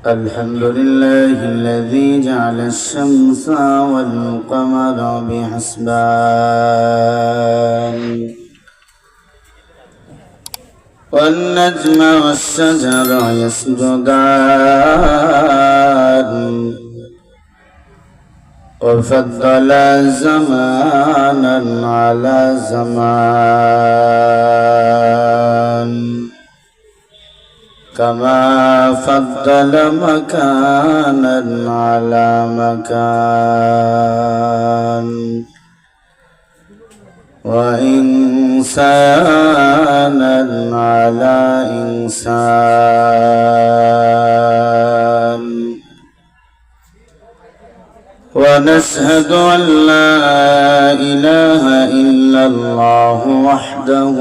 الحمد لله الذي جعل الشمس والقمر بحسبان والنجم والشجر يسجدان وفضل زمانا على زمان كما فضل مكانا على مكان وإنسانا على إنسان ونشهد أن لا إله إلا الله وحده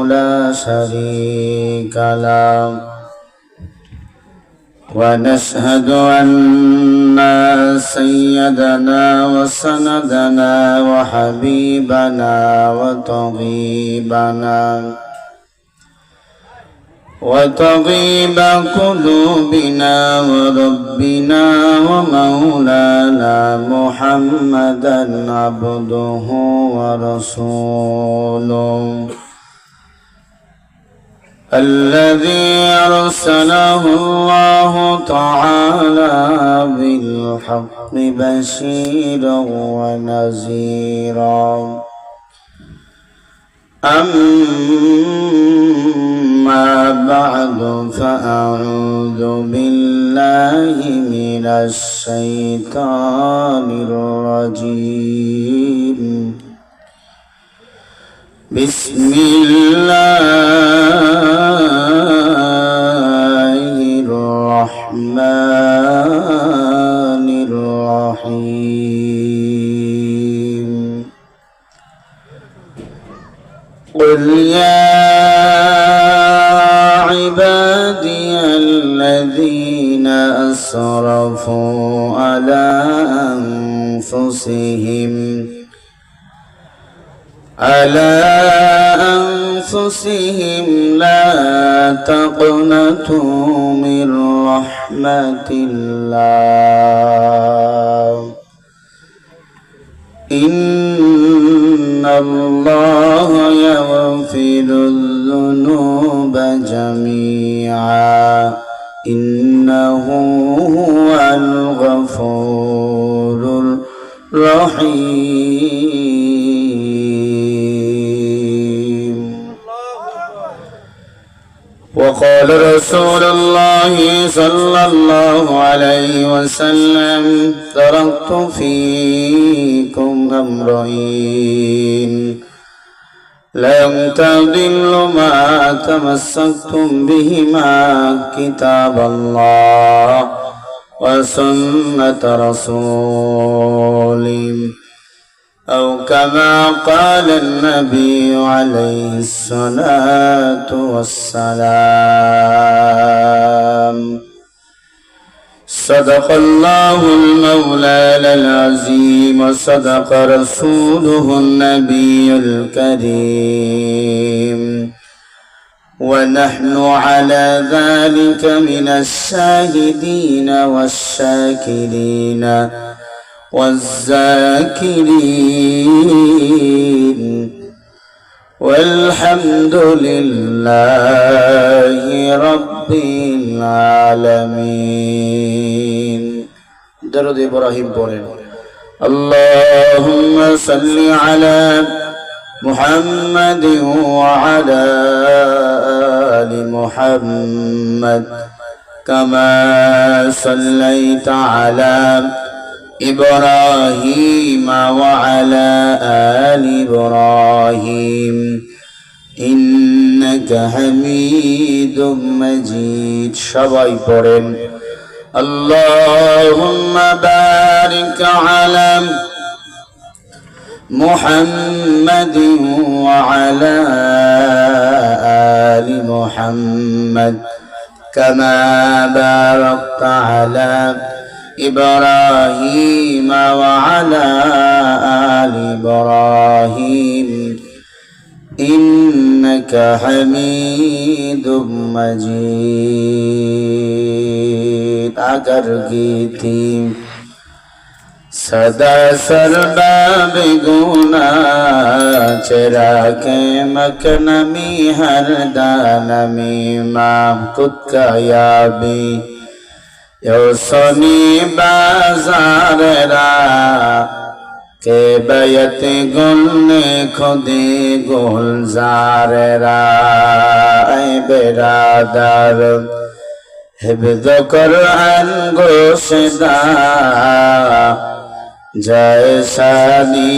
لا شريك له ونشهد أن سيدنا وسندنا وحبيبنا وطبيب قلوبنا وربنا ومولانا محمدا عبده ورسوله الذي أرسله الله تعالى بالحق بشيرا ونذيرا أما بعد فأعوذ بالله من الشيطان الرجيم بسم الله الرحمن الرحيم قل يا عبادي الذين أسرفوا على أنفسهم لا تقنطوا من رحمة الله إن الله يغفر الذنوب جميعا إنه هو الغفور الرحيم. وقال رسول الله صلى الله عليه وسلم تركت فيكم أمرين لن تضلوا ما تمسكتم بهما كتاب الله وسنة رسوله أو كما قال النبي عليه الصلاة والسلام. صدق الله المولى العظيم وصدق رسوله النبي الكريم ونحن على ذلك من الشاهدين والشاكرين والذاكرين والحمد لله رب العالمين. درود إبراهيم بولين اللهم صل على محمد وعلى آل محمد كما صليت على إبراهيم وعلى آل إبراهيم إنك حميد مجيد. সবাই পড়েন اللهم بارك على محمد وعلى آل محمد كما باركت على إبراهيم وعلى آل إبراهيم إنك حميد مجيد. अगर की थी सदा सरबाब गुना चरा के मकनमी हर दानमी माम खुद का याबी यो सोनी बाजार रा के बैत गुल ने खुदे गुलजार रा ऐ बेरादर हिफ्ज़ कुरान गोशदा जैसानी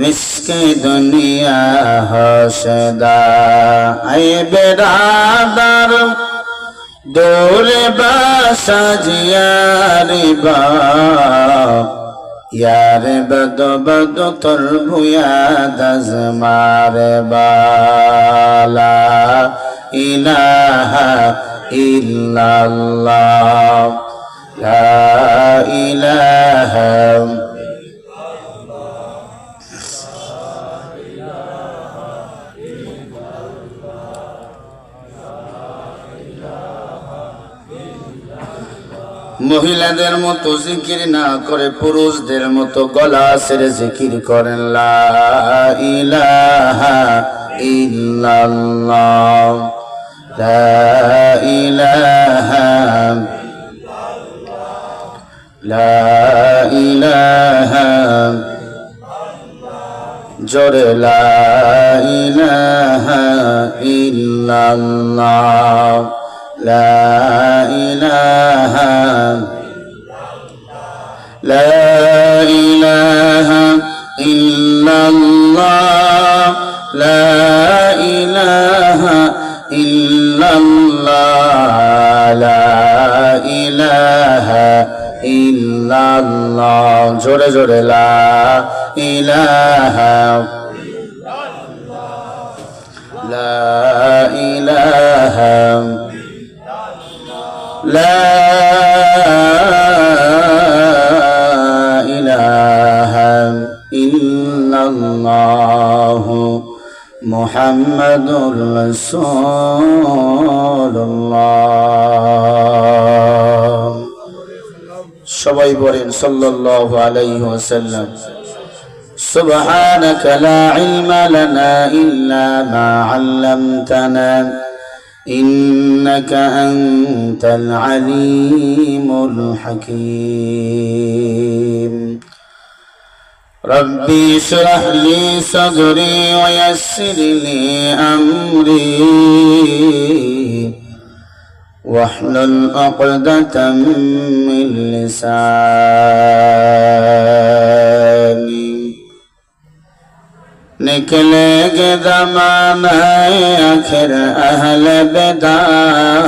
मिस्क दुनिया हौसदा ऐ बेरादर दूर बासा जियारी बा यार बदो बदो तुलबुया दज मारे बाला इलाहा इल्लल्लाह ला इलाहा মহিলাদের মতো জিকির না করে পুরুষদের মতো গলা ছেড়ে জিকির করেন লা ইলাহা ইল্লাল্লাহ লা ইলাহা লা ইলাহা জোরে লা ইলাহা ইল্লাল্লাহ لا إله لا إله إلا الله لا إله إلا الله لا إله إلا الله جوري جوري لا إله لا إله لا إله إلا الله محمد رسول الله সবাই বলেন সাল্লাল্লাহু আলাইহি ওয়াসাল্লাম سبحانك لا علم لنا إلا ما علمتنا إنك أنت العليم الحكيم ربي اشرح لي صدري ويسر لي أمري واحلل عقدة من لساني निकलेगे ज़माना आखिर अहले बेदार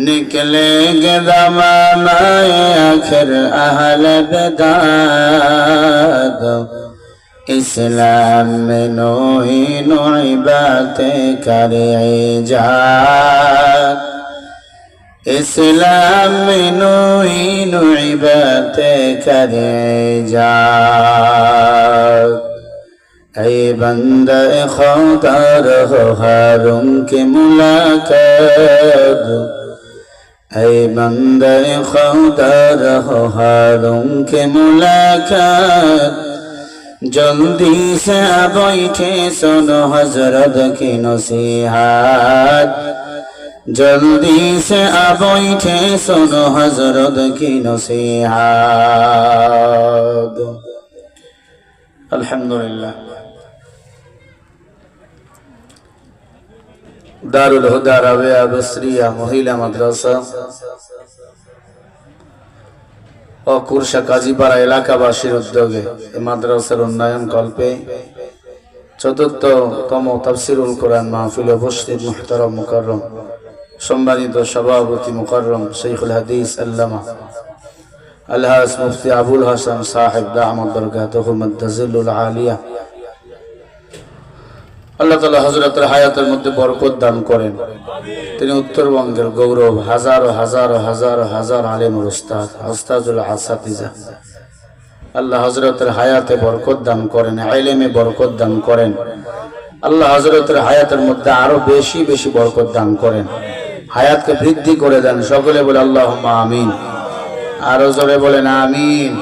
निकलेगे ज़माना आखिर अहले बेदार इस्लाम में नूहीन बातें करे इजाद इस्लाम में नूहीन बातें करे इजाद ऐ बंदा खुदा रहो हारून के मुलाकात ऐ बंदा खुदा रहो हारून के मुलाकात जल्दी से बैठे सुनो हजरत की नसीहत जल्दी से बैठे सुनो हजरत की नसीहत अल्हम्दुलिल्लाह दारुल हुदा राबिया बसरिया महिला माद्रासा ও কুরশা কাজীপাড়া এলাকাবাসীর উদ্যোগে এই মাদ্রাসার উন্নয়ন কল্পে চতুর্থতম তাফসীরুল কোরআন মাহফিল উপস্থিত মুহতারাম মুকাররম সম্মানিত সভাপতি মুকাররম শাইখুল হাদিস আল্লামা আলহাজ মুফতি আবুল হাসান সাহেব দামাত বরকাতুহু মাদ্দাজিলুল আলিয়া আল্লাহ তাআলা হযরতের হায়াতের মধ্যে বরকত দান করেন তিনি উত্তরবঙ্গের গৌরব হাজারো হাজারো হাজারো হাজার আলেমুল উস্তাদ উস্তাদুল আসাতিজা আল্লাহ হযরতের হায়াতে বরকত দান করেন ইলমে বরকত দান করেন আল্লাহ হযরতের হায়াতের মধ্যে আরো বেশি বেশি বরকত দান করেন হায়াতকে বৃদ্ধি করে দেন। সকলে বলে আল্লাহুম্মা আমিন। আরো জোরে বলেন আমিন।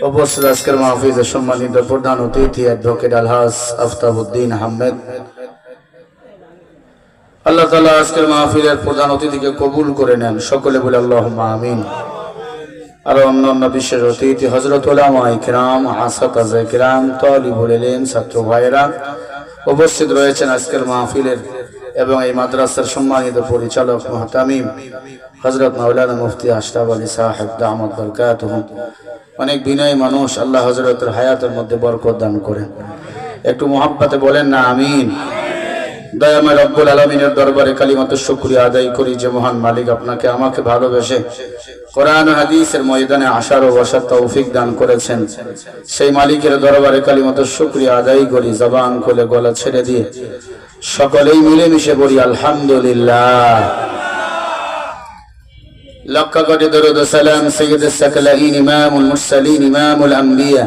উপস্থিত আজকের মাহফিলের সম্মানিত প্রধান অতিথি অ্যাডভোকেট আলহাজ আফতাবউদ্দিন আহমেদ, আল্লাহ তাআলা আজকের মাহফিলের প্রধান অতিথিকে কবুল করে নেন। সকলে বলে আল্লাহুম্মা আমিন। আর অন্যান্য বিশেষ অতিথি হযরত উলামায়ে কিরাম, আসাতায়ে কিরাম, তালিবুল ইলম, ছাত্র ভাইরা উপস্থিত রয়েছেন আজকের মাহফিলের এবং এই মাদ্রাসার সম্মানিত পরিচালক মুহতামিম হযরত মাওলানা মুফতি আশরাফ আলী সাহেব দামাত বরকাতুহু। অনেক বিনয়ী মানুষ, আল্লাহ হযরতের হায়াতের মধ্যে বরকত দান করেন। একটু মুহাব্বতে বলেন না আমিন। দয়াময় রব্বুল আলামিনের দরবারে কালিমাতুশ শুকরিয়া আদায় করি যে মহান মালিক আপনাকে আমাকে ভালোবেসে কোরআন ও হাদিসের ময়দানে আসার ও বসার তৌফিক দান করেছেন। সেই মালিকের দরবারে কালিমাতুশ শুকরিয়া আদায় করি জবান খুলে গলা ছেড়ে দিয়ে সকলেই মিলেমিশে পড়ি আলহামদুলিল্লাহ। লক্ষ কোটি দরুদ ও সালাম সাইয়্যিদুস সাকলাইন ইমামুল মুরসালিন ইমামুল আম্বিয়া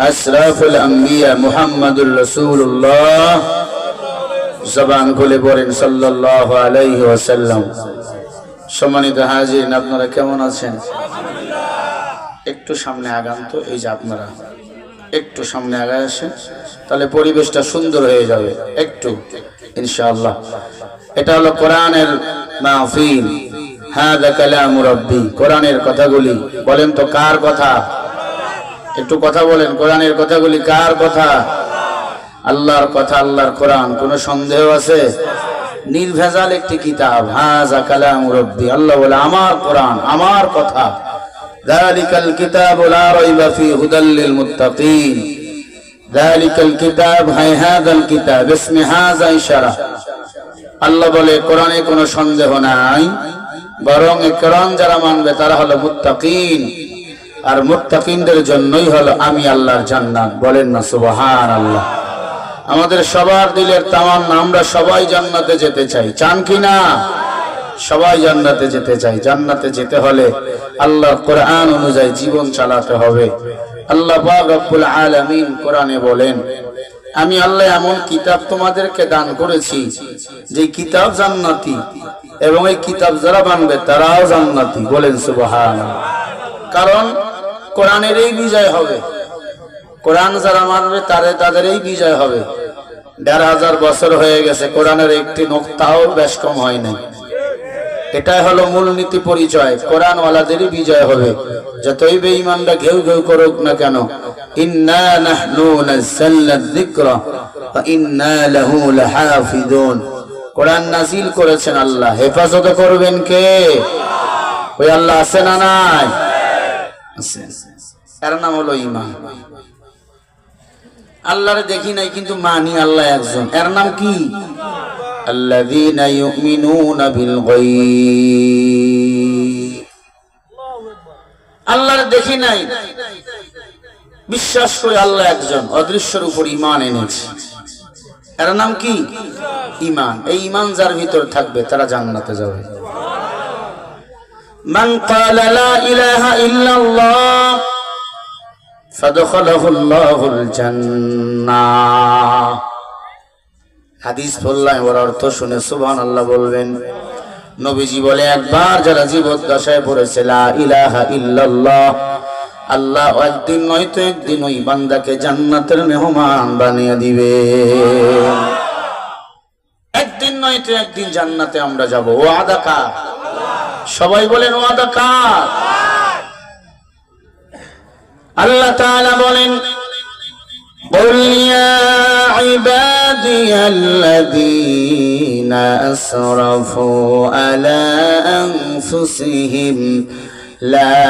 আশরাফুল আম্বিয়া মুহাম্মাদুর রাসূলুল্লাহ। জবান খুলে পড়েন সাল্লাল্লাহু আলাইহি ওয়াসাল্লাম। সম্মানিত হাজিরিন, আপনারা কেমন আছেন? একটু সামনে আগান তো, এই যে আপনারা একটু সামনে আগায় আসেন, তাহলে পরিবেশটা সুন্দর হয়ে যাবে একটু ইনশাআল্লাহ। এটা হলো কোরআনের মাহফিল, হাযা কালামু রাব্বি। কোরআনের কথাগুলি বলেন তো কার কথা? একটু কথা বলেন, কোরআনের কথাগুলি কার কথা? আল্লাহর কথা, আল্লাহর কোরআন। কোনো সন্দেহ আছে? নির্ভেজাল একটি কিতাব, হাযা কালামু রাব্বি। আল্লাহ বলে আমার কোরআন, আমার কথা। যালিকাল কিতাবু লা রাইবা ফি হুদাল লিল মুত্তাকিন। যালিকাল কিতাব, হায় হাযাল কিতাব, ইসমে হাযা ইশারা। আল্লাহ বলে কোরআনে কোনো সন্দেহ নাই, বরং এই কোরআন যারা মানবে তারা হলো মুত্তাকিন, আর মুত্তাকিনদের জন্যই হলো আমি আল্লাহর জান্নাত। বলেন না সুবহানাল্লাহ। আমাদের সবার দিলের তামান্না, আমরা সবাই জান্নাতে যেতে চাই। চান কি না? সবাই জান্নাতে যেতে চাই। জান্নাতে যেতে হলে আল্লাহর কোরআন অনুযায়ী জীবন চালাতে হবে। আল্লাহ পাক রব্বুল আলামিন কোরআনে বলেন, আমি আল্লাহ এমন কিতাব তোমাদেরকে দান করেছি যে কিতাব জান্নাতি, এবং এই কিতাব যারা মানবে তারাও জান্নাতি। বলেন সুবহানাল্লাহ। কারণ কোরআনের এই বিজয় হবে, কোরআন যারা মানবে তাদের এই বিজয় হবে। ১৫০০ বছর হয়ে গেছে, কোরআনের একটি নোক্তাও বেশ কম হয় নাই। এটাই হলো মূলনীতি পরিচয়, কোরআন ওয়ালাদেরই বিজয় হবে। যতই বেঈমানরা ঘেউ ঘেউ করুক না কেন, ইন্না নাহনু নাযালনা যিকরা ওয়া ইন্না লাহু লাহাফিজুন। কোরআন নাযিল করেছেন আল্লাহ, হেফাজত করবেন কে? ওই আল্লাহ আছে না নাই? আছে। এর নাম হলো ঈমান। আল্লাহরে দেখি নাই কিন্তু মানি আল্লাহ একজন, এর নাম কি? আল্লাযীনা ইউমিনুনা বিল গায়ব। আল্লাহরে দেখি নাই, বিশ্বাস করি আল্লাহ একজন, অদৃশ্যের উপর ঈমান এনেছে, এর নাম কি? ঈমান। এই ঈমান যার ভিতর থাকবে তারা জান্নাতে যাবে। মান ক্বালা লা ইলাহা ইল্লাল্লাহ ফাদখালাহুল্লাহুল জান্নাহ। হাদিস বললাম, ওর অর্থ শুনে সুবহানাল্লাহ বলবেন। নবীজি বলে, একবার যারা জীবদ্দশায় পড়েছে লা ইলাহা ইল্লাল্লাহ, আল্লাহ একদিন নয়তো একদিন ওই বান্দাকে জান্নাতের মেহমান বানিয়ে দিবে। একদিন নয়তো একদিন জান্নাতে আমরা যাব। ওয়াদা কার? সবাই বলেন ওয়াদা কার? আল্লাহ তাআলা বলেন, قل يا عبادي الذين أسرفوا على أنفسهم لا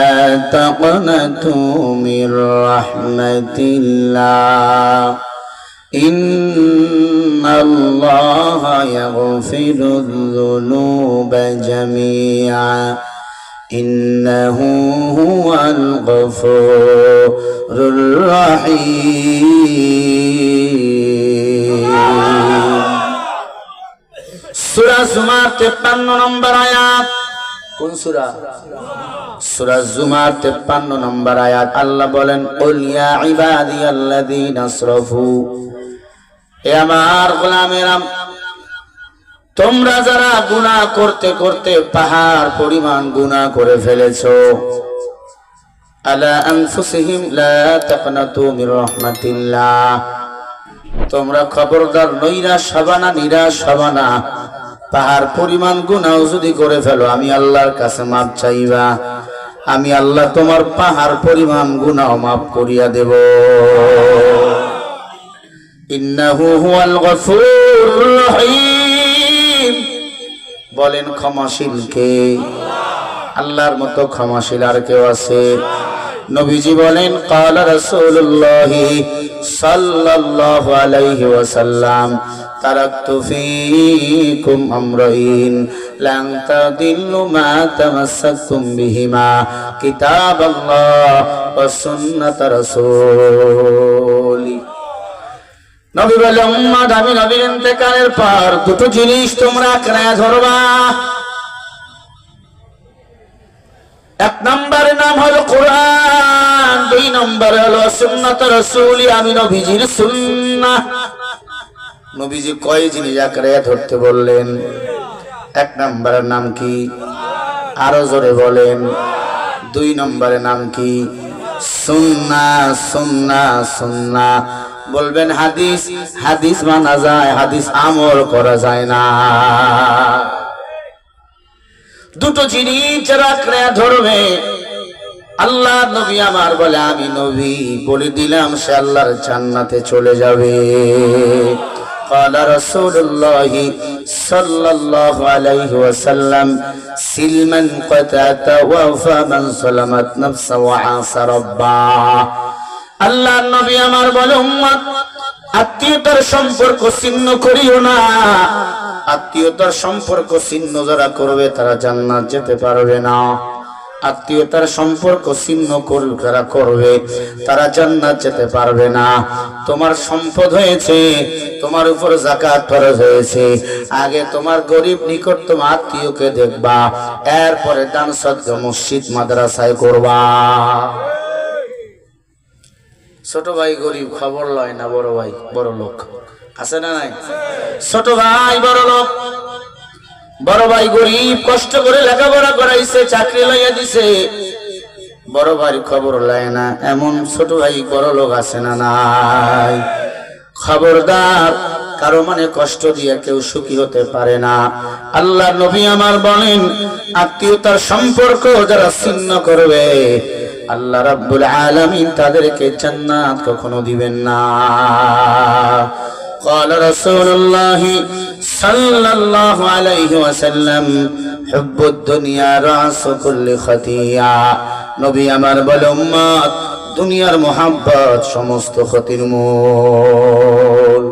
تقنطوا من رحمة الله إن الله يغفر الذنوب جميعا إنه هو الغفور الرحيم। সূরা জুমার 53 নম্বর আয়াত। কোন সূরা? সূরা জুমার 53 নম্বর আয়াত। আল্লাহ বলেন, কুল ইয়া ইবাদিয়াল্লাযীনা আসরাফু, হে আমার গোলামেরা, তোমরা যারা গুনাহ করতে করতে পাহাড় পরিমাণ গুনাহ করে ফেলেছো, আলা আনফুসিহিম লা তাকনাতু মির রাহমাতিল্লাহ, তোমরা খবরদার নৈরাশ হবা না, নিরাশ হবা না। পাহাড় পরিমাণ গুনাহ যদি করে ফেলো, আমি আল্লাহর কাছে মাপ চাইবা, আমি আল্লাহ তোমার পাহাড় পরিমাণ গুনাহ মাফ করিয়া দেব। ইন্নাহু হুয়াল গফুরুর রহিম, বলেন ক্ষমাশীল কে? আল্লাহর মতো ক্ষমাশীল আর কেউ আছে? নবীজি বলেন ক্বালা রাসূলুল্লাহ সাল্লাল্লাহু আলাইহি ওয়াসাল্লাম, তারাকতু ফীকুম আমরাইন লান তাদিল্লু মা তামাসসাকতুম বিহিমা, কিতাবাল্লাহ ওয়া সুন্নাত রাসূলি। নবী বলে, উম্মত, আমি নবীর ইন্তেকালের পর দুটো জিনিস তোমরা আঁকড়ে ধরবা। এক নম্বরের নাম হলো কোরআন, দুই নম্বরে হলো সুন্নাত রাসূলি, আমি নবীজির সুন্নাহ। নবীজি কয় জিনিস আঁকড়ে ধরতে বললেন? এক নম্বরের নাম কি? আরো জোরে বলেন। দুই নম্বরের নাম কি? সুন্নাহ, সুন্নাহ, সুন্নাহ। বলবেন হাদিস, হাদিস মানা যায়, হাদিস আমল করা যায় না। দুটো জিনিস যারা আঁকড়ে ধরবে, আল্লাহ নবী আমার বলে, আমি নবী বলে দিলাম, সে আল্লাহর জান্নাতে চলে যাবে। قال رسول الله صلى الله عليه وسلم سلما قطعت ووفى من سلمت نفسه وعاصى ربه। আল্লাহ নবী আমার বলে, উম্মত, আত্মীয়তার সম্পর্ক ছিন্ন করিও না। আত্মীয়তার সম্পর্ক ছিন্ন যারা করবে তারা জান্নাত যেতে পারবে না। আত্মীয়তার সম্পর্ক ছিন্ন যারা করবে তারা জান্নাত যেতে পারবে না। তোমার সম্পদ হয়েছে, তোমার উপর যাকাত ফরজ হয়েছে, আগে তোমার গরিব নিকটতম আত্মীয়কে দেখবা, এরপরে দান সদকা মসজিদ মাদ্রাসায় করবা। ছোট ভাই গরিব খবর লয় না, বড় ভাই বড় লোক আছে না নাই? ছোট ভাই বড় লোক, বড় ভাই গরিব, কষ্ট করে লেখাপড়া করাইছে, চাকরি লইয়া দিছে, বড় ভাই খবর লয় না, এমন ছোট ভাই বড় লোক আছে না নাই? খবরদার, কারো মানে কষ্ট দিয়ে কেউ সুখী হতে পারে না। আল্লাহ নবী আমার বলেন, আত্মীয়তার সম্পর্ক যারা ছিন্ন করবে, আল্লাহ রাব্বুল আলামিন তাদেরকে জান্নাত কখনো দিবেন না। قال رسول الله صلى الله عليه وسلم حب الدنيا رأس كل خطيئة। নবী আমার বলে, উম্মত, দুনিয়ার মোহাব্বত সমস্ত ক্ষতির মূল।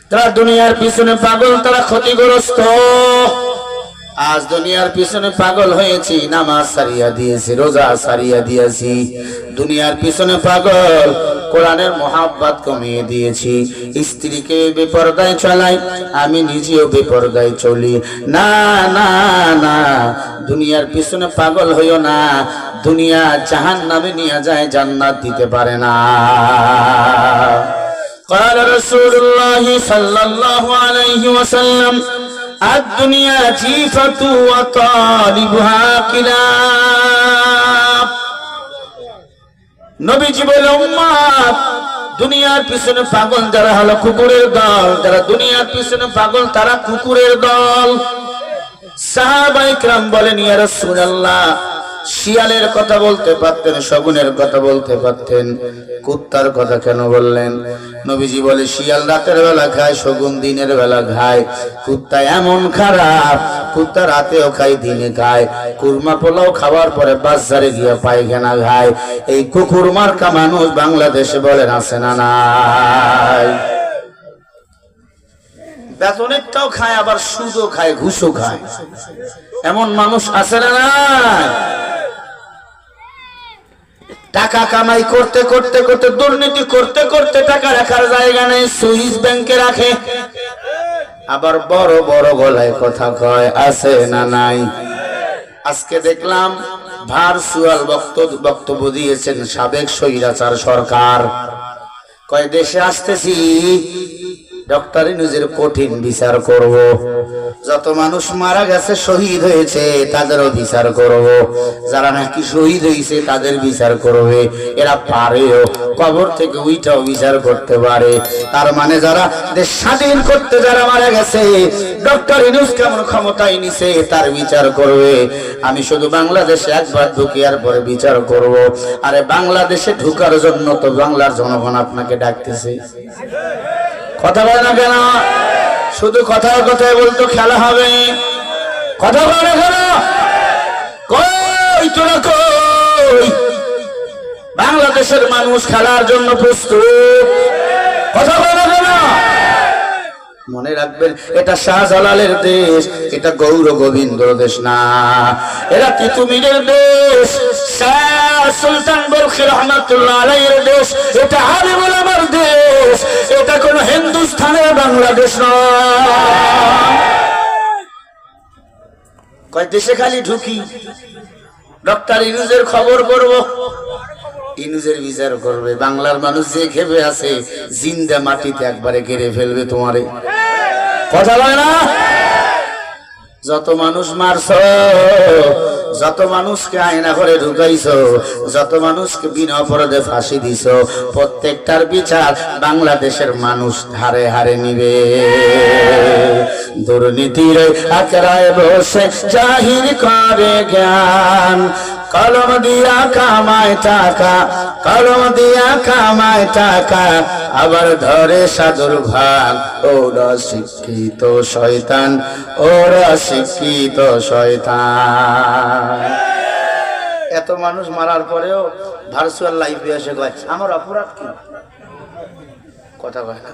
তারা দুনিয়ার পিছনে পাগল, তারা ক্ষতিগ্রস্ত। আজ দুনিয়ার পিছনে পাগল হয়েছি, নামাজ সারিয়া দিয়েছি, রোজা সারিয়া দিয়েছি, দুনিয়ার পিছনে পাগল, কোরআনের মোহাব্বত কমিয়ে দিয়েছি, স্ত্রীকে বেপরদায় চলাই, আমি নিজেও বেপরদায় চলি। না না না, দুনিয়ার পিছনে পাগল হইও না, দুনিয়া জাহান্নামে নিয়ে যায়, জান্নাত দিতে পারে না। قال رسول الله صلى الله عليه وسلم الدنيا جيفة وطالبها كلاب। নবীজি বলে, উম্মত, দুনিয়ার পিছনে পাগল যারা হলো কুকুরের দল, যারা দুনিয়ার পিছনে পাগল তারা কুকুরের দল। সাহাবায়ে কেরাম বলেন, ইয়া রাসূলুল্লাহ, শিয়ালের কথা বলতে পারতেন, শগুনের কথা বলতে পারতেন, কুত্তার কথা কেন বললেন? নবীজি বলে, শিয়াল রাতের বেলা খায়, শগুন দিনের বেলা খায়, কুত্তা এমন খারাপ, কুত্তা রাতেও খায়, দিনে খায়, কুরমা পোলাও খাওয়ার পরে বাজারে গিয়ে পায়খানা খায়। এই কুকুর মার্কা মানুষ বাংলাদেশে বলেন আছে না নাই? বেতনেরটাও খায়, আবার সুদও খায়, ঘুষও খায়, এমন মানুষ আছে না নাই? টাকা কামাই করতে করতে করতে, দুর্নীতি করতে করতে টাকা রাখার জায়গা নেই, সুইস ব্যাংকে রাখে, আবার বড় বড় গলায় কথা কয়, আছে না নাই? আজকে দেখলাম ভার্চুয়াল বক্তব্য দিয়েছেন সাবেক স্বৈরাচার সরকার, কয় দেশে আসতেছি, ডক্টর ইউনূসের কঠিন বিচার করব। যত মানুষ মারা গেছে শহীদ হয়েছে তাদেরও বিচার করব, যারা নাকি শহীদ হয়েছে তাদের বিচার করবে। এরা পারেও কবর থেকে উইটাও বিচার করতে পারে। তার মানে যারা দেশ স্বাধীন করতে যারা মারা গেছে, ডক্টর ইউনূস কেমন ক্ষমতায় নিছে তার বিচার করবে। আমি শুধু বাংলাদেশে একবার ঢুকি আর পরে বিচার করব। আরে বাংলাদেশে ঢুকার জন্য তো বাংলার জনগণ আপনাকে ডাকতেছে, কথা বলে না কেন? শুধু কথায় কথায় বলতো খেলা হবে, কথা বলে কেন? কই তোরা কই? বাংলাদেশের মানুষ খেলার জন্য প্রস্তুত, কথা বলে কেন? মনে রাখবেন, এটা শাহজালালের দেশ, এটা গৌর গোবিন্দর দেশ না, এটা তিতুমিরের দেশ, শাহ সুলতান বরখি রহমাতুল্লাহ আলাইহির দেশ, এটা আলিম উলামার দেশ, এটা কোন হিন্দুস্তানের বাংলাদেশ নয়। কয় দেশে খালি ঢুকি ডক্টর ইউনূসের খবর করব, ইউনূসের বিচার করবে। বাংলার মানুষ যে খেপে আছে জিন্দা মাটিতে একবারে গেড়ে ফেলবে তোমারে, কথা বলে না? যত মানুষ মারছ, যত মানুষকে আয়না করে ঢুকাইছো, যত মানুষকে বিনা অপরাধে ফাঁসি দিছ, প্রত্যেকটার বিচার বাংলাদেশের মানুষ হারে হারে নিবে। দুর্নীতির আকড়ায় বসে জাহির করে জ্ঞান, কলম দিয়া কামায় টাকা, কলম দিয়া কামায় টাকা, আবার ধরে সাধুর ভাগ। ওরা শিক্ষিত শয়তান, ওরা শিক্ষিত শয়তান। এত মানুষ মারার পরেও ভার্চুয়াল লাইফে এসে কয় আমার অপরাধ কি? কথা কয় না।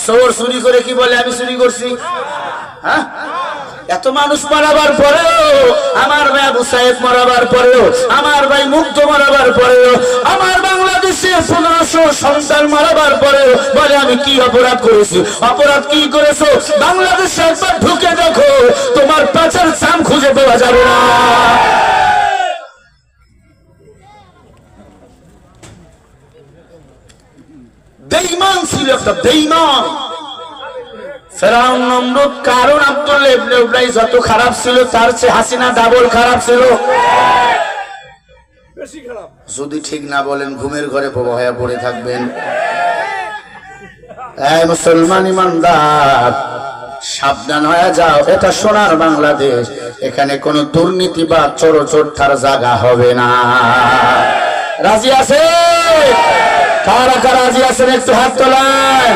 চোর চুরি করে কি বলে আমি চুরি করছি? হ্যাঁ, এত মানুষ মারাবার পরেও, আমার ভাই আবু সাইদ মারাবার পরেও, আমার ভাই মুগ্ধ মারাবার পরেও, আমার বাংলাদেশে 1500 সন্তান মারাবার পরেও বলে আমি কি অপরাধ করেছি? অপরাধ কি করেছো? বাংলাদেশে একবার ঢুকে দেখো, তোমার পাচার চাম খুঁজে পাওয়া যাবে না। বেঈমান ছিল একটা বেঈমান ফেরাউন, নমরুদ, কারুন, আব্দুল্লাহ ইবনে উবাই যত খারাপ ছিল তার চেয়ে হাসিনা ডাবল খারাপ ছিল, বেশি খারাপ। যদি ঠিক না বলেন ঘুমের ঘরে হয়ে পড়ে থাকবেন। এই মুসলমান ইমানদার, সাবধান হয়ে যাও, এটা সোনার বাংলাদেশ, এখানে কোনো দুর্নীতি বা চোরচোরটার জায়গা হবে না। রাজি আছে? কারা কারা রাজি আছেন একটু হাত তোলেন।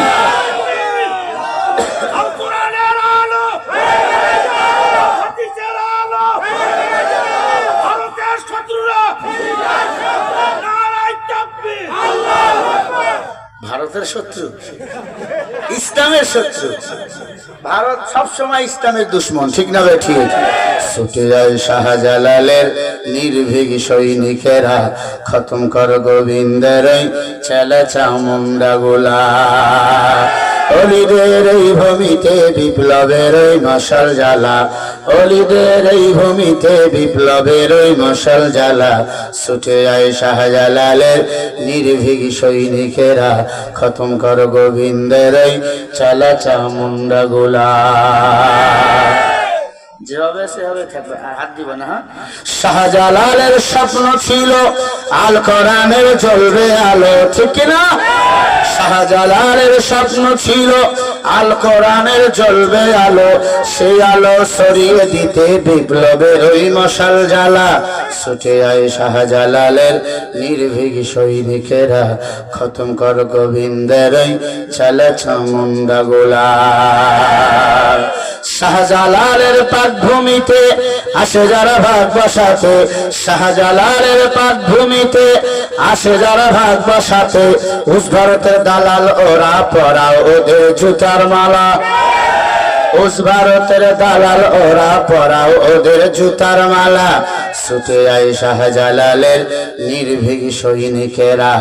ভারতের শত্রু, ইসলামের শত্রু। ভারত সবসময় ইসলামের দুশ্মন, ঠিক না ভাই? ঠিক। ছুটে যায় শাহজালালের নির্ভীক সৈনিকেরা, খতম কর গোবিন্দের ছেলে চামুন্ডা গোলা। অলিদের এই ভূমিতে বিপ্লবের ওই মশাল জ্বালা, অলিদের এই ভূমিতে বিপ্লবের ওই মশাল জ্বালা। ছুটে যায় শাহজালালের নির্ভীক সৈনিকেরা, খতম কর গোবিন্দের ওই চালা চামুন্ডা গোলা। যেভাবে সেভাবে থাকবে, হাত দিব না। শাহজালালের স্বপ্ন ছিল আল কোরআনের জ্বলবে আলো, ঠিক না? শাহজালালের স্বপ্ন ছিল আল কোরআনের জ্বলবে আলো, সেই আলো ছড়িয়ে দিতে বিপ্লবের ওই মশাল জ্বালা। ছুটে আয় শাহজালালের নির্ভীক সৈনিকেরা, খতম কর গোবিন্দের ওই চালা চামুন্ডা গোলা। শাহজালালের পাকভূমিতে আসে যারা ভাগ বসাতে, শাহজালালের পাকভূমিতে আসে যারা ভাগ বসাতে, উস ভারতের দালাল ওরা পরাও ওদের জুতার মালা, উস ভারতের দালাল ওরা পরাও ওদের জুতার মালা। ছুটে আয় শাহজালালের নির্ভীক সৈনিকেরা,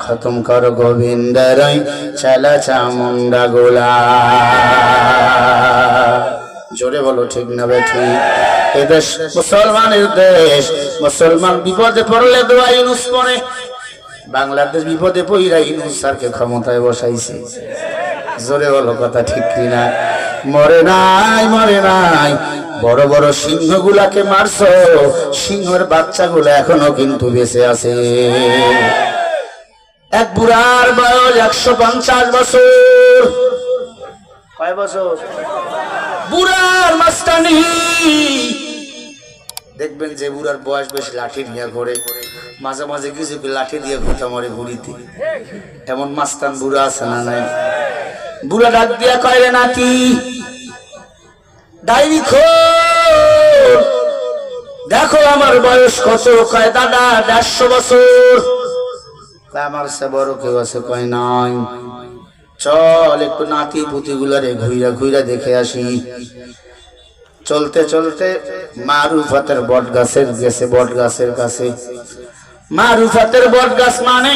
খতম কর গোবিন্দের চালা চামুন্ডা গোলা। জোরে বলো ঠিক না বেঠি? এদেশ মুসলমানের দেশ, মুসলমান বিপদে পড়লে দোয়া ইউনূস পড়ে। বাংলাদেশ বিপদে পড়িরা ইউনূস স্যারকে ক্ষমতায় বসাইছে, জোরে বলো কথা ঠিক কিনা? মরে নাই, মরে নাই। বড় বড় সিংহগুলাকে মারছো, সিংহের বাচ্চাগুলো এখনো কিন্তু বেঁচে আছে। এক বুড়ার বয়স 150 বছর। কয় বছর? বুড়ার মাস্তানি। দেখবেন যে বুড়ার বয়স বেশি লাঠি নিয়ে ঘোরে, মাঝে মাঝে কিছু লাঠি দিয়ে ঘুরতে মরে ঘুরিতে। এমন মাস্তান বুড়া আছে না নাই? বুড়া ডাক দিয়া কয়, রে নাতি, ডাইরি খোল, দেখো আমার বয়স কত। কয় দাদা 150 বছর। আমার সে বড় কেউ আছে? কয় নাই। চল একটু নাতি পুতি গুলারে ঘুইরা ঘুইরা দেখে আসি। চলতে চলতে মারুফাতের বট গাছের গেছে, বট গাছের কাছে। মারুফাতের বট গাছ মানে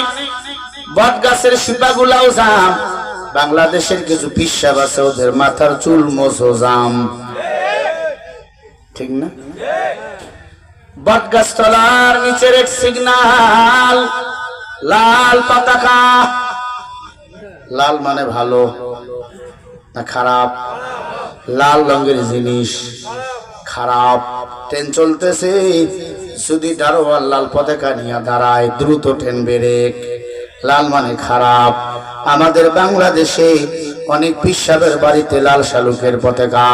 বট গাছের শিপাগুলাও জাম। বাংলাদেশের কিছু পিসাব আছে, ওদের মাথার চুল মোছো জাম, ঠিক না? বট গাছ তলার নিচের এক সিগনাল, লাল পতাকা। লাল মানে ভালো না খারাপ? লাল রঙের জিনিস খারাপ। ট্রেন চলতেছে, যদি দারোয়ান লাল পতাকা নিয়ে দাঁড়ায়, দ্রুত ট্রেন ব্রেক। লাল মানে খারাপ। আমাদের বাংলাদেশে অনেক পিসাবের বাড়িতে লাল শালুকের পতাকা,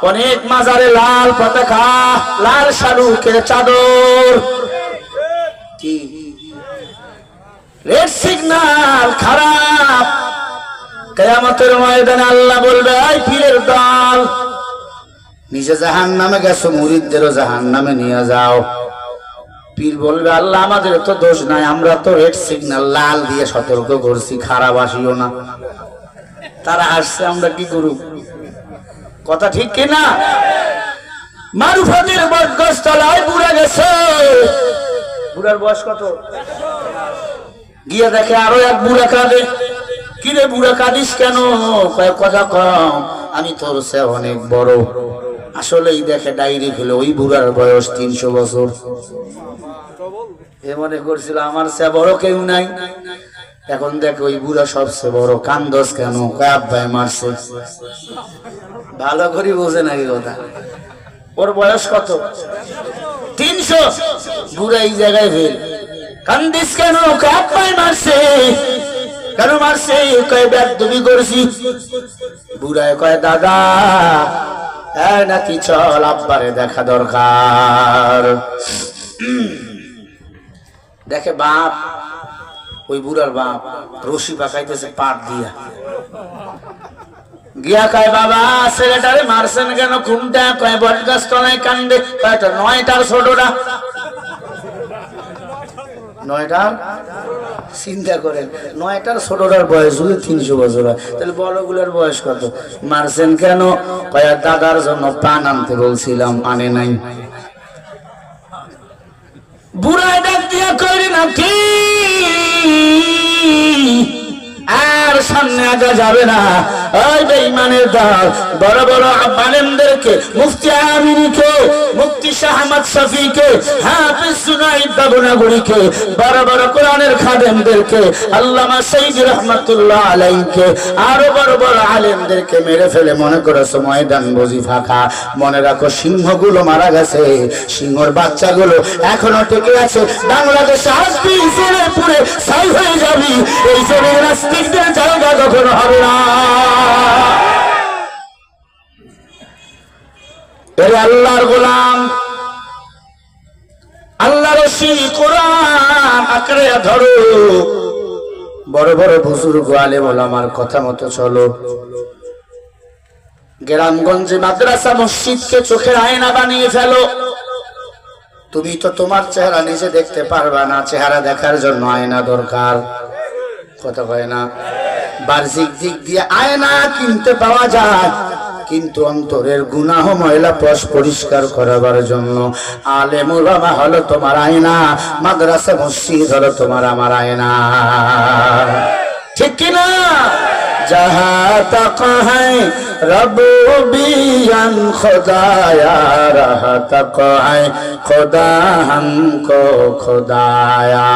অনেক মাজারে লাল পতাকা, লাল শালুকের চাদর। কি রেড সিগন্যাল খারাপ। কিয়ামতের ময়দানে আল্লাহ বলবে, এই পীরের দল, নিজে জাহান্নামে গেছো, মুরিদদেরও জাহান্নামে নিয়ে যাও। পীর বলবে, আল্লাহ আমাদের তো দোষ নাই, আমরা তো রেড সিগন্যাল লাল দিয়ে সতর্ক করছি, খারাপ আসিও না। তারা আসছে, আমরা কি করব? কথা ঠিক কিনা? মারুফাতের বটগাছ তলায় বুড়া গেছে। বুড়ার বয়স কত? গিয়ে দেখে আরো এক বুড়া কাঁদে। কিরে বুড়া কাঁদিস কেন? কয়েক কথা কম, আমি তোর সে অনেক বড়। আসলেই দেখে ডাইরি খুলে, ওই বুড়ার বয়স 300 বছর। এ মনে করছিল আমার সে বড় কেউ নাই। এখন দেখে ওই বুড়া সবচেয়ে বড়। কান্দস কেন? কয় আব্বাই মারছে। ভালো করে বোঝে নাকি কথা? ওর বয়স কত? 300। বুড়া এই জায়গায় ফেল। কান্দিস কেন? কয় আব্বাই মারছে। কেন মারছে? কয় বেয়াদবি করছি। বুড়ায় কয়, দাদা নাকি চল, আব্বারে দেখা দরকার। দেখে বাপ, ওই বুড়ার বাপ রশি পাকাইতেছে পাট দিয়া। গিয়া কয়, বাবা ছেলেটারে মারছেন কেন? কোনটা? কয় বটগাছ তলায় কান্দে। কয়টা? 9টার ছোটটা। 9টার? চিন্তা করেন, 9টার ছোটটার বয়স যদি 300 বছর হয়, তাহলে বড়গুলোর বয়স কত? মারছেন কেন? কয় দাদার জন্য পান আনতে বলছিলাম, আনে নাই। বুড়ায় ডাক দিয়া করি না কি আর সামনে আগা যাবে না। ওই বেঈমানের দল বড় বড় আলেমদেরকে, মুফতি আমিনকে, মুফতি শাহ আহমদ শফিকে, হাফেজ সুনাইদ বাবুনাগুড়িকে, বড় বড় কোরআনের খাদেমদেরকে, আল্লামা সাইয়্যিদ রাহমাতুল্লাহ আলাইহিকে, আরো বড় বড় আলেমদেরকে মেরে ফেলে মনে করেছো ময়দান বুঝি ফাঁকা। মনে রাখো, সিংহগুলো মারা গেছে, সিংহর বাচ্চাগুলো এখনো টিকে আছে। বাংলাদেশে আসবি, জেলে পুরে ছাই হয়ে যাবি। এই জমির নাস্তিকদের জায়গা কখনো হবে না। এরে আল্লাহর গোলাম, আল্লাহর রশি কোরআন আঁকড়ে ধরো। বড় বড় বুজুর্গ আলেম ওলামার কথা মতো চলো। গ্রামগঞ্জে মাদ্রাসা মসজিদকে চোখের আয়না বানিয়ে ফেলো। তুমি তো তোমার চেহারা নিজে দেখতে পারবা না, চেহারা দেখার জন্য আয়না দরকার। কথা কয় না? বাহ্যিক দিক দিয়ে আয়না কিনতে পাওয়া যায়, কিন্তু অন্তরের গুনাহ ময়লা পরিষ্কার করাবার জন্য আলেম ওলামা হলো তোমার আয়না, মাদ্রাসা মসজিদ হলো তোমার আমার আয়না। ঠিক কিনা? जहाँ तक है रबूबियन खुदाया रहा तक है खुदा हमको खुदाया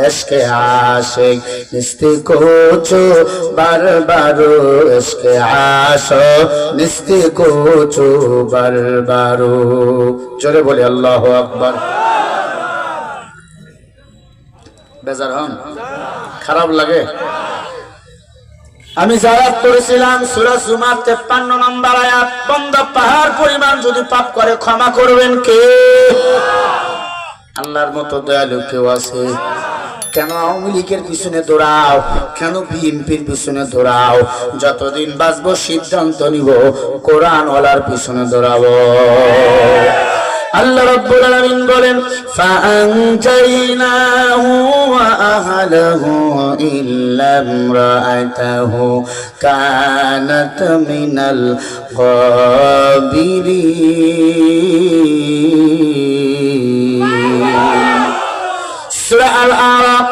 इसके आशिक निस्ती कुछो बारबारो इसके आशो निस्ती कुछो बारबारो जोरे बोले अल्लाह अकबर बेजार हन খারাপ লাগে আমি জায়াত করেছিলাম সূরা জুমার 53 নম্বর আয়াত বান্দা পাহাড় পরিমাণ যদি পাপ করে ক্ষমা করবেন কে আল্লাহর মতো দয়ালু কেউ আছে কেন আওয়ামী লীগের পিছনে দৌড়াও কেন বিএনপির পিছনে দৌড়াও যতদিন বাঁচবো সিদ্ধান্ত নিব কোরআন ওয়ালার পিছনে দৌড়াবো আল্লাহ রাব্বুল আলামিন বলেন ফাআনজাইনাহু ওয়া আহলাহু ইল্লা ইমরাআতাহু কানাত মিনাল গাবিরিন সূরা আল-আরাফ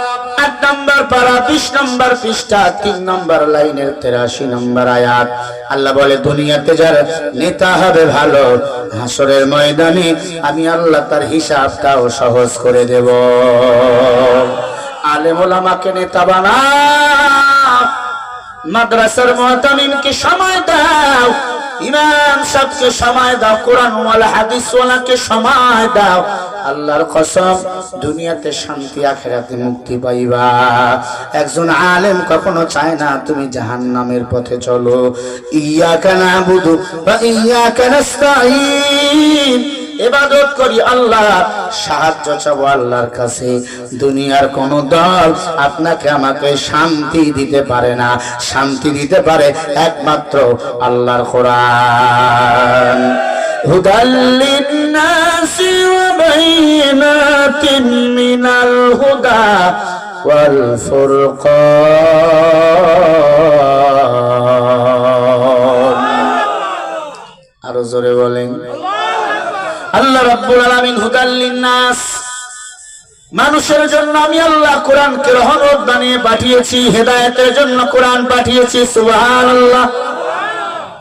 8 নম্বর পারা 20 নম্বর পৃষ্ঠা 3 নম্বর লাইনের 83 নম্বর আয়াত আল্লাহ বলে দুনিয়াতে যারা নেতা হবে ভালো হাসরের ময়দানে আমি আল্লাহ তার হিসাবটাও সহজ করে দেব আলেম ওলামাকে নেতা বানাও মাদ্রাসার মুতামিমকে সময় দাও ইমাম সাহেবকে সময় দাও কোরআন ওয়ালা হাদিস ওয়ালাকে সময় দাও আল্লাহর কসম দুনিয়াতে শান্তি আখিরাতে মুক্তি পাইবা একজন আলেম কখনো চায় না তুমি জাহান্নামের পথে চলো ইয়াকা নাবুদু ওয়া ইয়াকা নাস্তাঈন ইবাদত করি আল্লাহ সাহায্য চাবো আল্লাহর কাছে দুনিয়ার কোন দল আপনাকে আমাকে শান্তি দিতে পারে না শান্তি দিতে পারে একমাত্র আল্লাহর কোরআন হুদাল লিন্নাসি ওয়া বাইনাতিন মিনাল হুদা ওয়াল ফুরকান আরো জোরে বলেন আল্লাহ রাব্বুল আলামিন হুদাল লিন্নাস মানুষের জন্য আমি আল্লাহ কোরআনকে রহমত বানিয়ে পাঠিয়েছি হেদায়েতের জন্য কোরআন পাঠিয়েছি সুবহানাল্লাহ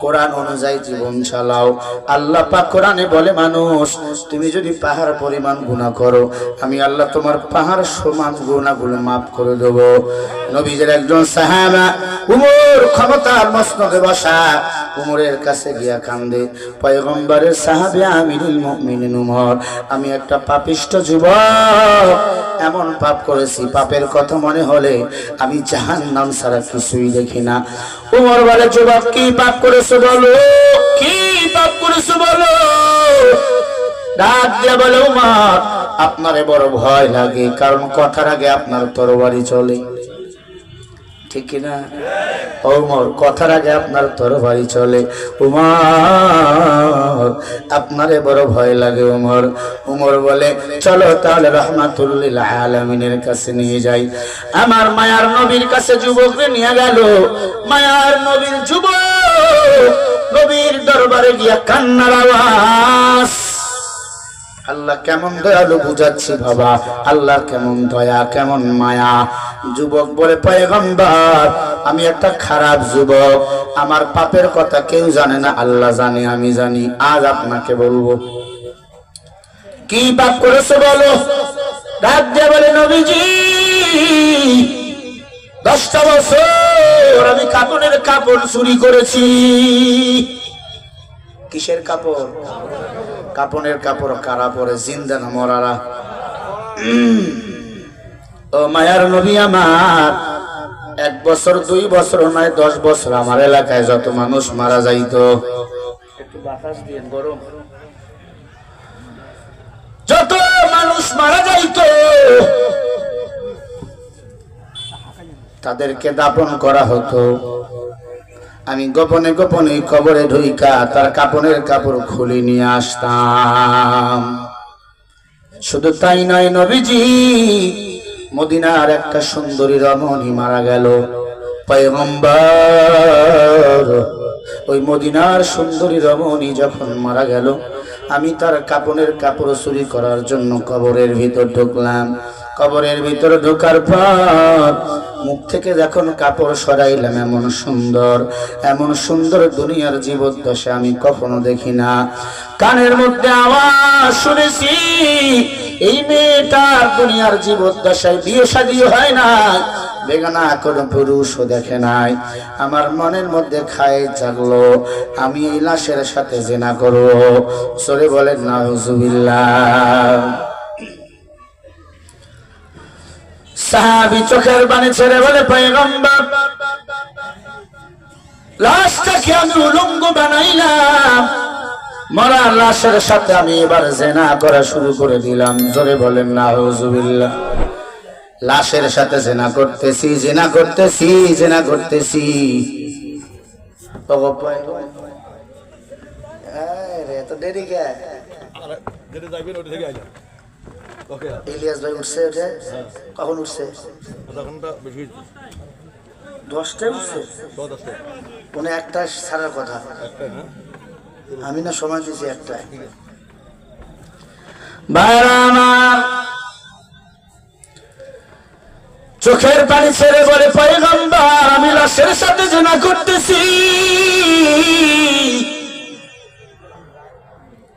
কোরআন অনুযায়ী জীবন চালাও আল্লাহ পাক কোরআনে বলে মানুষ তুমি যদি পাহাড় পরিমাণ গুনাহ করো আমি আল্লাহ তোমার পাহাড় সমান গুনাহগুলো maaf করে দেব নবীর একজন সাহাবা উমর ক্ষমতার মসনদে বসা উমরের কাছে গিয়া কান্দে পয়গম্বরের সাহাবী আমিরুল মুমিনিন উমর আমি একটা পাপিষ্ঠ যুবক এমন পাপ করেছি পাপের কথা মনে হলে আমি জাহান্নাম ছাড়া কিছুই দেখি না উমর বলে যুবক কি পাপ করেছো বলো কি পাপ করেছো বলো ডাক দিয়ে বলে উমর আপনারে বড় ভয় লাগে কারণ কথার আগে আপনার তরবারি চলে ঠিক কি না ওমর কথার আগে আপনার তরবারি চলে উমর আপনারে বড় ভয় লাগে উমর উমর বলে চলো তাহলে রাহমাতুল লিল আলামিনের কাছে নিয়ে যাই আমার মায়ার নবীর কাছে যুবককে নিয়ে গেল মায়ার নবীর যুবক নবীর দরবারে গিয়া কান্নার আওয়াজ আল্লাহ কেমন দয়ালু বুঝাচ্ছি বাবা আল্লাহর কেমন দয়া কেমন মায়া যুবক বলে পয়গম্বর আমি একটা খারাপ যুবক আমার পাপের কথা কেউ জানে না আল্লাহ জানে আমি জানি আজ আপনাকে বলবো কি পাপ করেছো বলো ডাক দিয়ে বলে নবীজি 10টা বছর আমি কাপড়ের কাপড় চুরি করেছি কিসের কাপড় কাপনের কাপড় কারা পরে জিন্দা না মরারা ও মায়ার নবী আমার 1 বছর 2 বছর নয় 10 বছর আমার এলাকায় যত মানুষ মারা যাইতো একটু বাতাস দিয়ে গরম যত মানুষ মারা যাইতো তাদেরকে দাফন করা হতো আমি গোপনে গোপনে কবরে ঢুইকা তার কাপনের কাপড় খুলে নিয়ে আসতাম শুধু তাই নয় নবীজি মদিনার একটা সুন্দরী রমণী মারা গেল পয়গম্বর ওই মদিনার সুন্দরী রমণী যখন মারা গেল আমি তার কাপনের কাপড় চুরি করার জন্য কবরের ভিতর ঢুকলাম কবরের ভিতর ঢোকার পর মুখ থেকে যখন কাপড় সরাইলাম এমন সুন্দর দুনিয়ার জীবদ্দশা আমি কখনো দেখি না। কানের মধ্যে আওয়াজ শুনেছি এই মেয়েটার দুনিয়ার জীবদ্দশায় বিয়ে শাদী হয় না, বেগানা কোনো পুরুষও দেখে নাই। আমার মনের মধ্যে খায় জাগলো আমি এই লাশের সাথে জিনা করব। সরে বলেন নাউজুবিল্লাহ। সাহাবী চোখের পানি ছেড়ে বলে পয়গম্বর লাশটাকে আমি উলঙ্গ বানাইলাম, মরা লাশের সাথে আমি এবার জিনা করা শুরু করে দিলাম। জোরে বলেন নাউজুবিল্লাহ। লাশের সাথে জিনা করতেছি। ইলিয়াস ভাই উঠছে কখন উঠছে? 10টায় উঠছে। উনি একটা ছাড়ার কথা, আমি না সময় দিয়েছি একটায়। আমার চোখের পানি ছেড়ে বলে পয়গম্বর আমি লাশের সাথে জিনা করতেছি।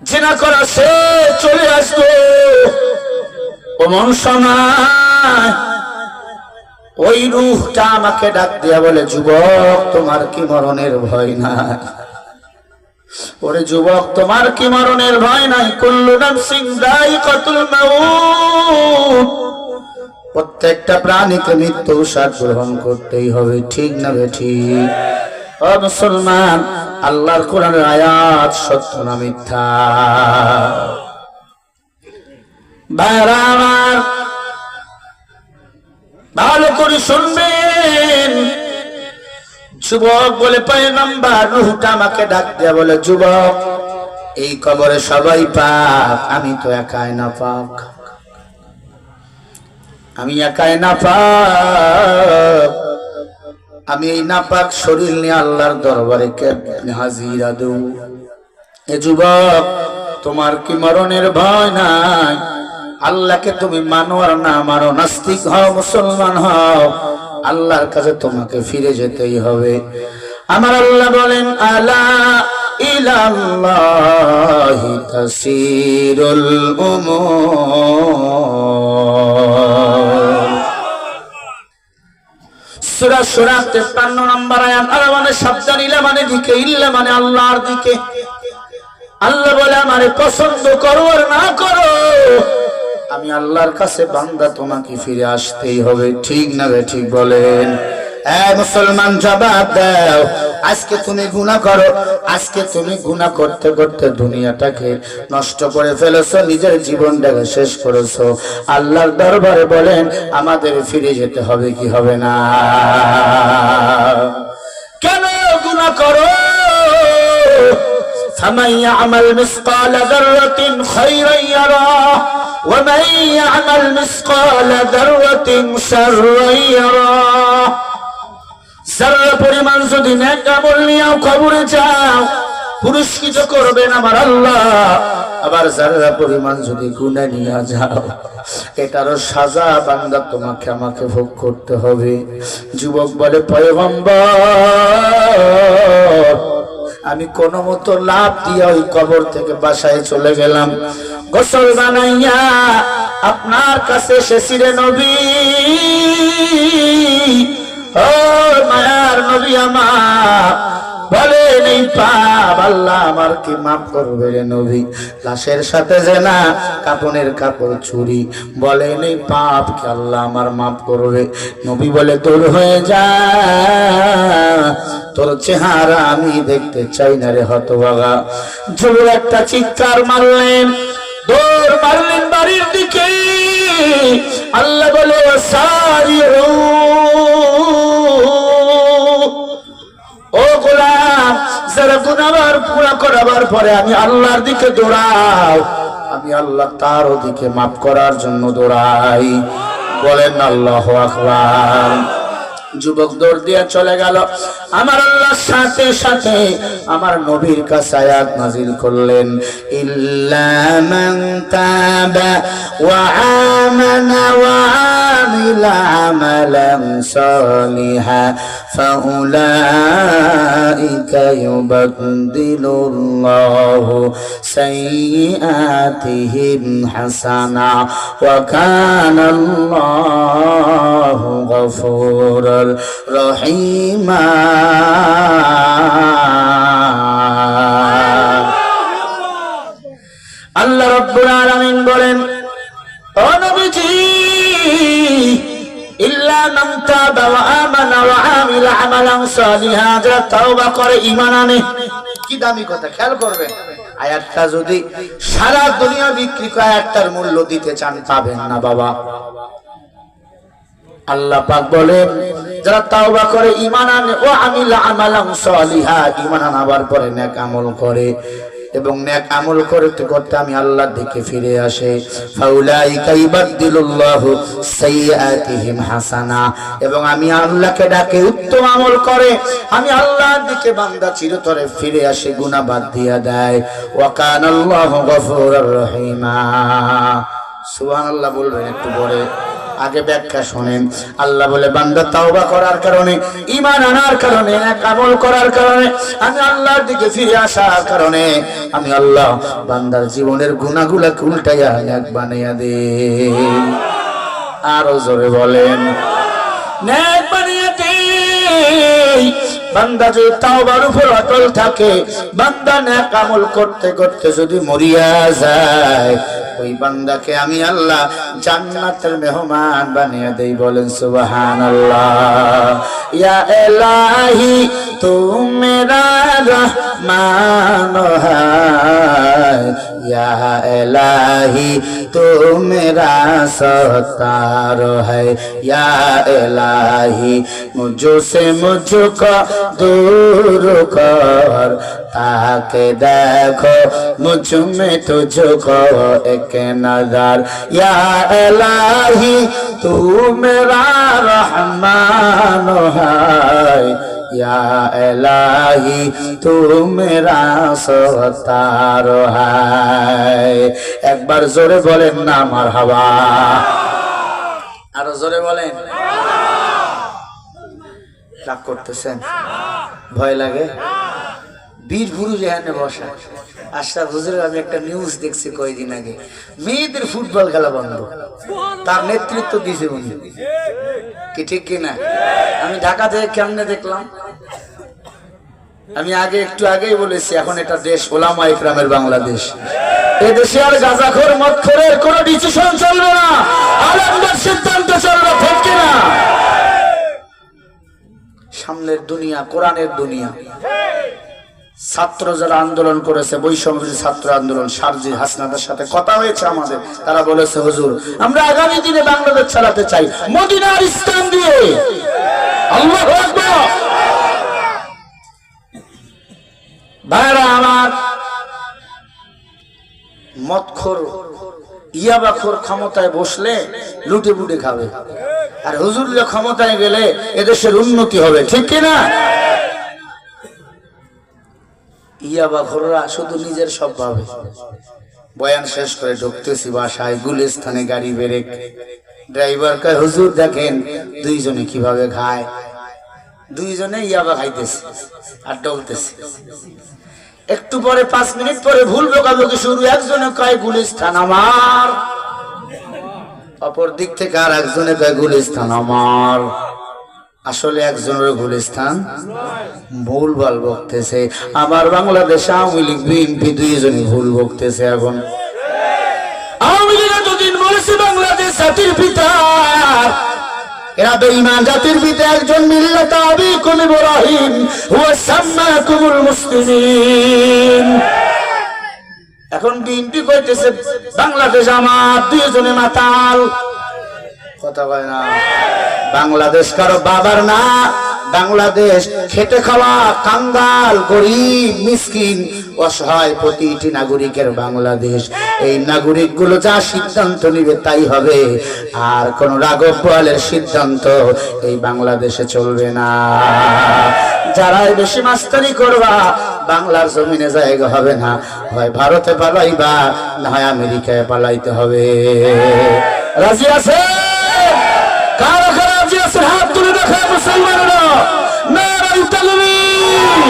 জিনা করা সে চলে আসলো ওমন সময় ওই রূহটা আমাকে ডাক দিয়া বলে যুবক তোমার কি মরণের ভয় নাই? ওরে যুবক তোমার কি মরণের ভয় নাই? কুল্লু নাফসিন যায়িকাতুল মাউত, প্রত্যেকটা প্রাণীকে মৃত্যু স্বাদ গ্রহণ করতেই হবে, ঠিক না বেঠিক? ও মুসলমান, আল্লাহর কোরআনের আয়াত সত্য না মিথ্যা? ভাইরা আমার ভালো করে শুনবেন। যুবক বলে পয়গম্বর রূহটা আমাকে ডাক দিয়া বলে যুবক এই কবরে সবাই পাক, আমি তো একাই না পাক, আমি একাই না পাক। আমি এই নাপাক শরীর নিয়ে আল্লাহর দরবারে কেমনে হাজিরা দেব? এ যুবক তোমার কি মরণের ভয় নাই? আল্লাহকে তুমি মানো আর না মানো, নাস্তিক হও মুসলমান হও, আল্লাহর কাছে তোমাকে ফিরে যেতেই হবে। আমার আল্লাহ বলেন আলা ইলাল্লাহি তাসিরুল উমুর। সূরা সূরা 53 নম্বর আয়াত। আর মানে সাবধান, ইলা মানে দিকে, ইল্লা মানে আল্লাহর দিকে। আল্লাহ বলে আমারে পছন্দ করো আর না করো, আমি আল্লাহর কাছে বান্দা তোমাকে ফিরে আসতেই হবে, ঠিক না বে ঠিক বলেন? মুসলমান জবাব দাও। আজকে তুমি গুনাহ করো, আজকে তুমি গুনাহ করতে করতে দুনিয়াটাকে নষ্ট করে ফেলেছো, নিজের জীবনটাকে শেষ করেছো। আল্লাহর দরবারে বলেন আমাদের ফিরে যেতে হবে কি হবে না? কেন গুনাহ করো? فمن يعمل مثقال ذرة خيرا يره ومن يعمل مثقال ذرة شرا يره। যারা পরিমাণ যদি নেক আমল নিয়ে কবরে যাও পুরস্কৃত করবেন আমার আল্লাহ, আবার যারা পরিমাণ যদি গুনাহ নিয়ে যাও এটারও সাজা বান্দা তোমাকে আমাকে ভোগ করতে হবে। যুবক বলে পয়গম্বর আমি কোন মতো লাভ দিয়া ওই কবর থেকে বাসায় চলে গেলাম, গোসল বানাইয়া আপনার কাছে এসেছি রে নবী। ও মায়ার নবী আমার বলেন এই পাপ আল্লাহ আমার কি মাফ করবে রে নবী? লাশের সাথে জিনা, কাপনের কাপড় চুরি, বলেন এই পাপ কি আল্লাহ আমার মাফ করবে? নবী বলে দূর হয়ে যা, তোর চেহারা আমি দেখতে চাই না রে হতভাগা। জোরে একটা চিৎকার মারলেন, দৌড় মারলেন বাড়ির দিকে। আল্লাহ বলে সারিউ, ও গোলাম যারা গুনাহ পুরা করাবার পরে আমি আল্লাহর দিকে দৌড়াও, আমি আল্লাহ তার দিকে মাফ করার জন্য দৌড়াই। বলেন আল্লাহু আকবার। যুবক দৌড় দিয়ে চলে গেল। আমার আল্লাহ সাথে সাথে আমার নবীর কাছে আয়াত নাজিল করলেন, ইল্লা মান তাবা ওয়া আমানা ওয়া আমিলা আমালান সালিহা ফাউলাইকা ইউবাদদিলুল্লাহু সাইয়্যাতিহিম হাসানা ওয়া কানাল্লাহু গফুরুর রহিমা। আল্লাহ রাব্বুল আলামিন বলেন, ও নবীজি, ইল্লা মান তাবা ওয়া আমানা ওয়া আমিলা আমালান সালিহা, যারা তাওবা করে ঈমান আনে। কি দামি কথা, খেয়াল করবেন। আয়াতটা যদি সারা দুনিয়া বিক্রি করে আয়াতটার মূল্য দিতে চান পাবেন না বাবা। আল্লাহ পাক বলেন, যারা তাওবা করে ঈমান আনে ও আমিলা আমালান সালিহা, ঈমান আনার পরে নেক আমল করে এবং নেক আমল করতে করতে আমি আল্লাহর দিকে ফিরে আসে, ফাউলাইকা ইবাদদিলুল্লাহু সাইয়্যাতিহিম হাসানা, এবং আমি আল্লাহকে ডাকে উত্তম আমল করে আমি আল্লাহর দিকে বান্দা চিরতরে ফিরে আসে, গুনাহ বাদ দিয়া দেয়। ওয়া কানাল্লাহু গফুরুর রহিমা। সুবহানাল্লাহ বলবেন একটু পরে, আগে ব্যাখ্যা শুনেন। আল্লাহ বলে, বান্দা তাওবা করার কারণে, ঈমান আনার কারণে, নেক আমল করার কারণে, আমি আল্লাহর দিকে ফিরে আসার কারণে আমি আল্লাহ বান্দার জীবনের গুনাহগুলোকে উল্টাইয়া নেক বানাইয়া দেই। আরো জোরে বলেন, নেক বানিয়ে দেই। বান্দা যদি তাওবার উপর অটল থাকে, বান্দা নেক আমল করতে করতে যদি মরিয়া যায়, ওই বান্দাকে আমি আল্লাহ জান্নাতের মেহমান বানিয়ে দেই। বলেন সুবহানাল্লাহ। ইয়া ইলাহি তু মেরা রহমান হ্যায়, ইয়া ইলাহি তু মেরা সত্তার হ্যায়, ইয়া ইলাহি মুঝসে মুঝকো दूर कर, ताके देखो मुझ में तुझको एक नजर, या इलाही तू मेरा रहमान है, या इलाही तू मेरा सत्तार है। एक बार जोरे बोलें ना मरहबा, आरो जोरे बोलें। রাগ করতেছেন? ভয় লাগে? বীরপুরু যেখানে বসা আশরাফ হুজুরের আমি একটা নিউজ দেখছি কয়েকদিন আগে, মেয়েদের ফুটবল খেলা বন্ধ, তার নেতৃত্ব দিয়েছে উনি। কি ঠিক কিনা? আমি ঢাকা থেকে কেমনে দেখলাম, আমি আগে একটু আগেই বলেছি, এখন এটা দেশ ওলামা ইকরামের বাংলাদেশ। এই দেশে আর গাঁজাখোর মদখোরের কোনো ডিসিশন চলবে না, আলেমদের সিদ্ধান্ত চলবে, ঠিক কিনা? সামনের দুনিয়া, কোরআনের দুনিয়া। ছাত্র যারা আন্দোলন করেছে, বৈষম্য ছাত্র আন্দোলন, সারজি হাসনাদের সাথে কথা হয়েছে আমাদের, তারা বলেছে, হুজুর আমরা আগামী দিনে বাংলাদেশ চালাতে চাই মদিনার ইসলাম দিয়ে। আল্লাহু আকবার। ভাইরা আমার, মদখোর ইয়াবাখোর ক্ষমতায় বসলে লুটে পুটে খাবে, আর হুজুররা ক্ষমতায় গেলে এদেশের উন্নতি হবে, ঠিক কিনা? ইয়াবাখোররা শুধু নিজের সব ভাবে। বয়ান শেষ করে ঢুকতেছি বাসায়, গুলিস্তানে গাড়ি ব্রেক, ড্রাইভার কয়, হুজুর দেখেন দুইজনে কিভাবে খায়, দুইজনে ইয়াবা খাইতেছে আর ডলতেছে। একটু পরে 5 মিনিট পরে ভুল বকাবকি শুরু, একজনে কয় গুলিস্তান আমার, অপর দিক থেকে আর একজনে কয় গুলিস্তান আমার। আসলে একজনের গুলিস্তান ভুল ভাল বকতেছে। আমার বাংলাদেশে আওয়ামী লীগ বিএনপি দুইজনই ভুল বকতেছে। এখন আওয়ামী লীগ এতদিন বলেছে বাংলাদেশ জাতির পিতা, এরা বেঈমান জাতির পিতা একজন, মিল্লাত আবিকুম ইব্রাহিম হুয়া সাম্মাকুমুল মুসলিমিন। এখন বিএনপি কইতেছে বাংলাদেশ আমার, দুইজনে মাতাল। কথা কয় না, বাংলাদেশ কারো বাবার না, বাংলাদেশ খেটে খাওয়া কাঙ্গাল গরিব মিসকিন অসহায় প্রতিটি নাগরিকের বাংলাদেশ। এই নাগরিকগুলো যা সিদ্ধান্ত নিবে তাই হবে, আর কোন রাঘব বোয়ালের সিদ্ধান্ত এই বাংলাদেশে চলবে না। যারাই বেশি মাস্তানি করবা বাংলার জমিনে জায়গা হবে না, হয় ভারতে পালাইবা না হয় আমেরিকায় পালাইতে হবে। রাজি আছে? কারা কারা রাজি আছে হাত তুলে দেখা মুসলমানেরা। নারায়ে তাকবীর।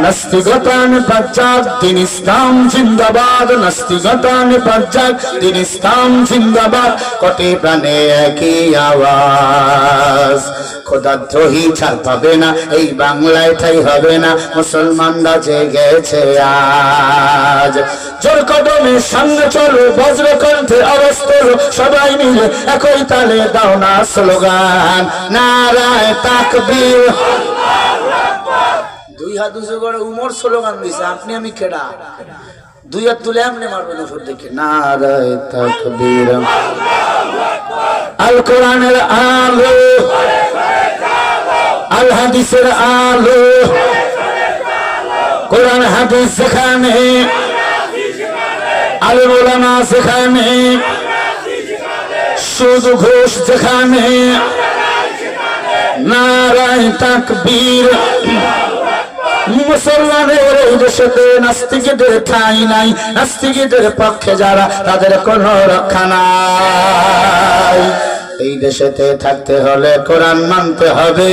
নাস্তিকতান বাজ্জাক দিন ইসলাম জিন্দাবাদ, নাস্তিকতান বাজ্জাক দিন ইসলাম জিন্দাবাদ, কোটি প্রাণে একই আওয়াজ। খোদাদ্রোহী ছাড় পাবে না এই বাংলায়, ঠাই হবে না মুসলমানরা জেগেছে আজ। জোর কদমে সঙ্গে চলো, বজ্র কণ্ঠে আওয়াজ তোলো, সবাই মিলে একই তালে দাও না স্লোগান নারায়ে তাকবীর। দুই হাত উঁচু করে উমর স্লোগান দিছে, আপনি আমি কেডা? দুই হাত তুলে এমনি মারবেন উপর দিকে নারায়ে তাকবীর। আল কোরআনের আলো, আল হাদিসের আলো, কোরআন হাদিস যেখানে, আলেম ওলামা যেখানে, সুদ ঘোষ যেখানে, নারায়ে তাকবীর। মুসলমানের এই দেশেতে নাস্তিকদের ঠাঁই নাই, নাস্তিকদের পক্ষে যারা তাদের কোনো রক্ষা নাই। এই দেশেতে থাকতে হলে কোরআন মানতে হবে,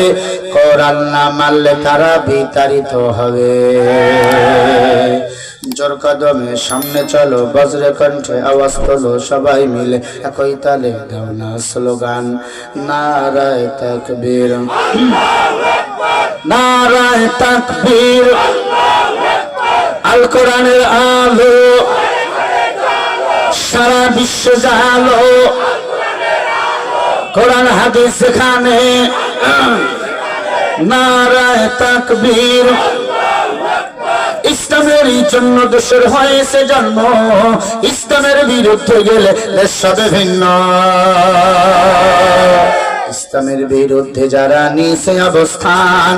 কোরআন না মানলে তারা বিতাড়িত হবে। জোর কদমে সামনে চলো, বজ্রে কণ্ঠে আওয়াজ তোলো, সবাই মিলে একই তালে দাও না স্লোগান নারায়ে তাকবীর, নারায়ে তাকবীর। আল কোরআনের আলো সারা বিশ্ব জালো, কোরআন হাদিস যেখানে, নারায়ে তাকবীর। ইসলামের জন্য দেশের হয়েছে জন্ম, ইসলামের বিরুদ্ধে গেলে দেশ হবে ভিন্ন। ইসলামের বিরুদ্ধে যারা নিছে অবস্থান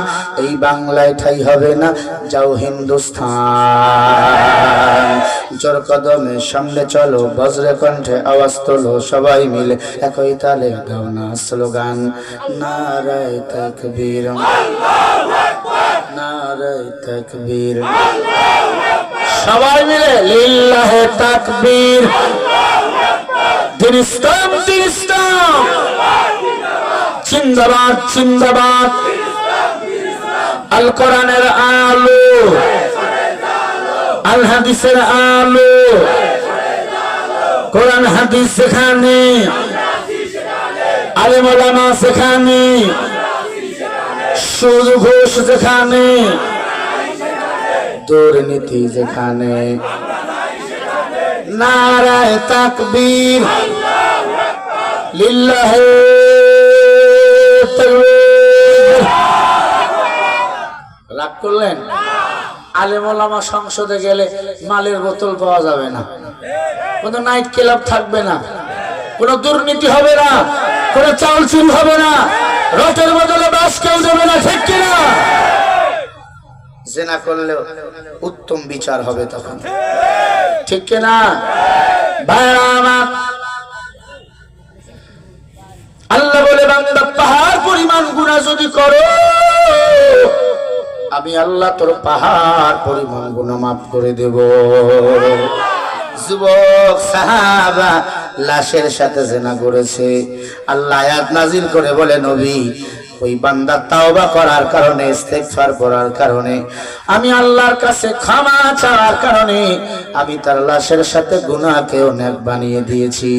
এই বাংলায় ঠাই হবে না, যাও হিন্দুস্তান। জোর কদমে সামনে চলো, বজ্রে কণ্ঠে আওয়াজ তোলো, সবাই মিলে একই তালে দাও না স্লোগান নারায়ে তাকবীর, নারায়ে তাকবীর। সবাই মিলে লিল্লাহে তাকবীর। দিন ইসলাম, দিন ইসলাম জিন্দাবাদ, জিন্দাবাদ। আল কোরআনের আলো, আল হাদিসের আলো, কোরআন হাদিস যেখানে, আলেম ওলামা সেখানে, সুদ ঘোষ যেখানে, দুর্নীতি যেখানে, নারায়ে তাকবীর। লিল্লাহে তাকবীর। রাগ করলেন? আলেম ওলামা সংসদে গেলে মালের বোতল পাওয়া যাবে না, কোনো নাইট ক্লাব থাকবে না, কোনো দুর্নীতি হবে না, কোনো চাল চুরি হবে না, রথের বদলে বাস কেউ দেবে না, ঠিক কিনা? জেনা করলেও উত্তম বিচার হবে তখন, ঠিক কিনা? ভাইরা আমার, আল্লাহ বলে বান্দা পাহাড় পরিমাণ গুনাহ যদি করো আমি আল্লাহ তোর পাহাড় পরিমাণ গুনাহ মাফ করে দেব। যুবক সাহাবা লাশের সাথে জিনা করেছে, আল্লাহ আয়াত নাজিল করে বলে নবী ওই বান্দা তাওবা করার কারণে, ইস্তেগফার করার কারণে, আমি আল্লাহর কাছে ক্ষমা চাওয়ার কারণে আমি তার লাশের সাথে গুনাহকেও নেক বানিয়ে দিয়েছি।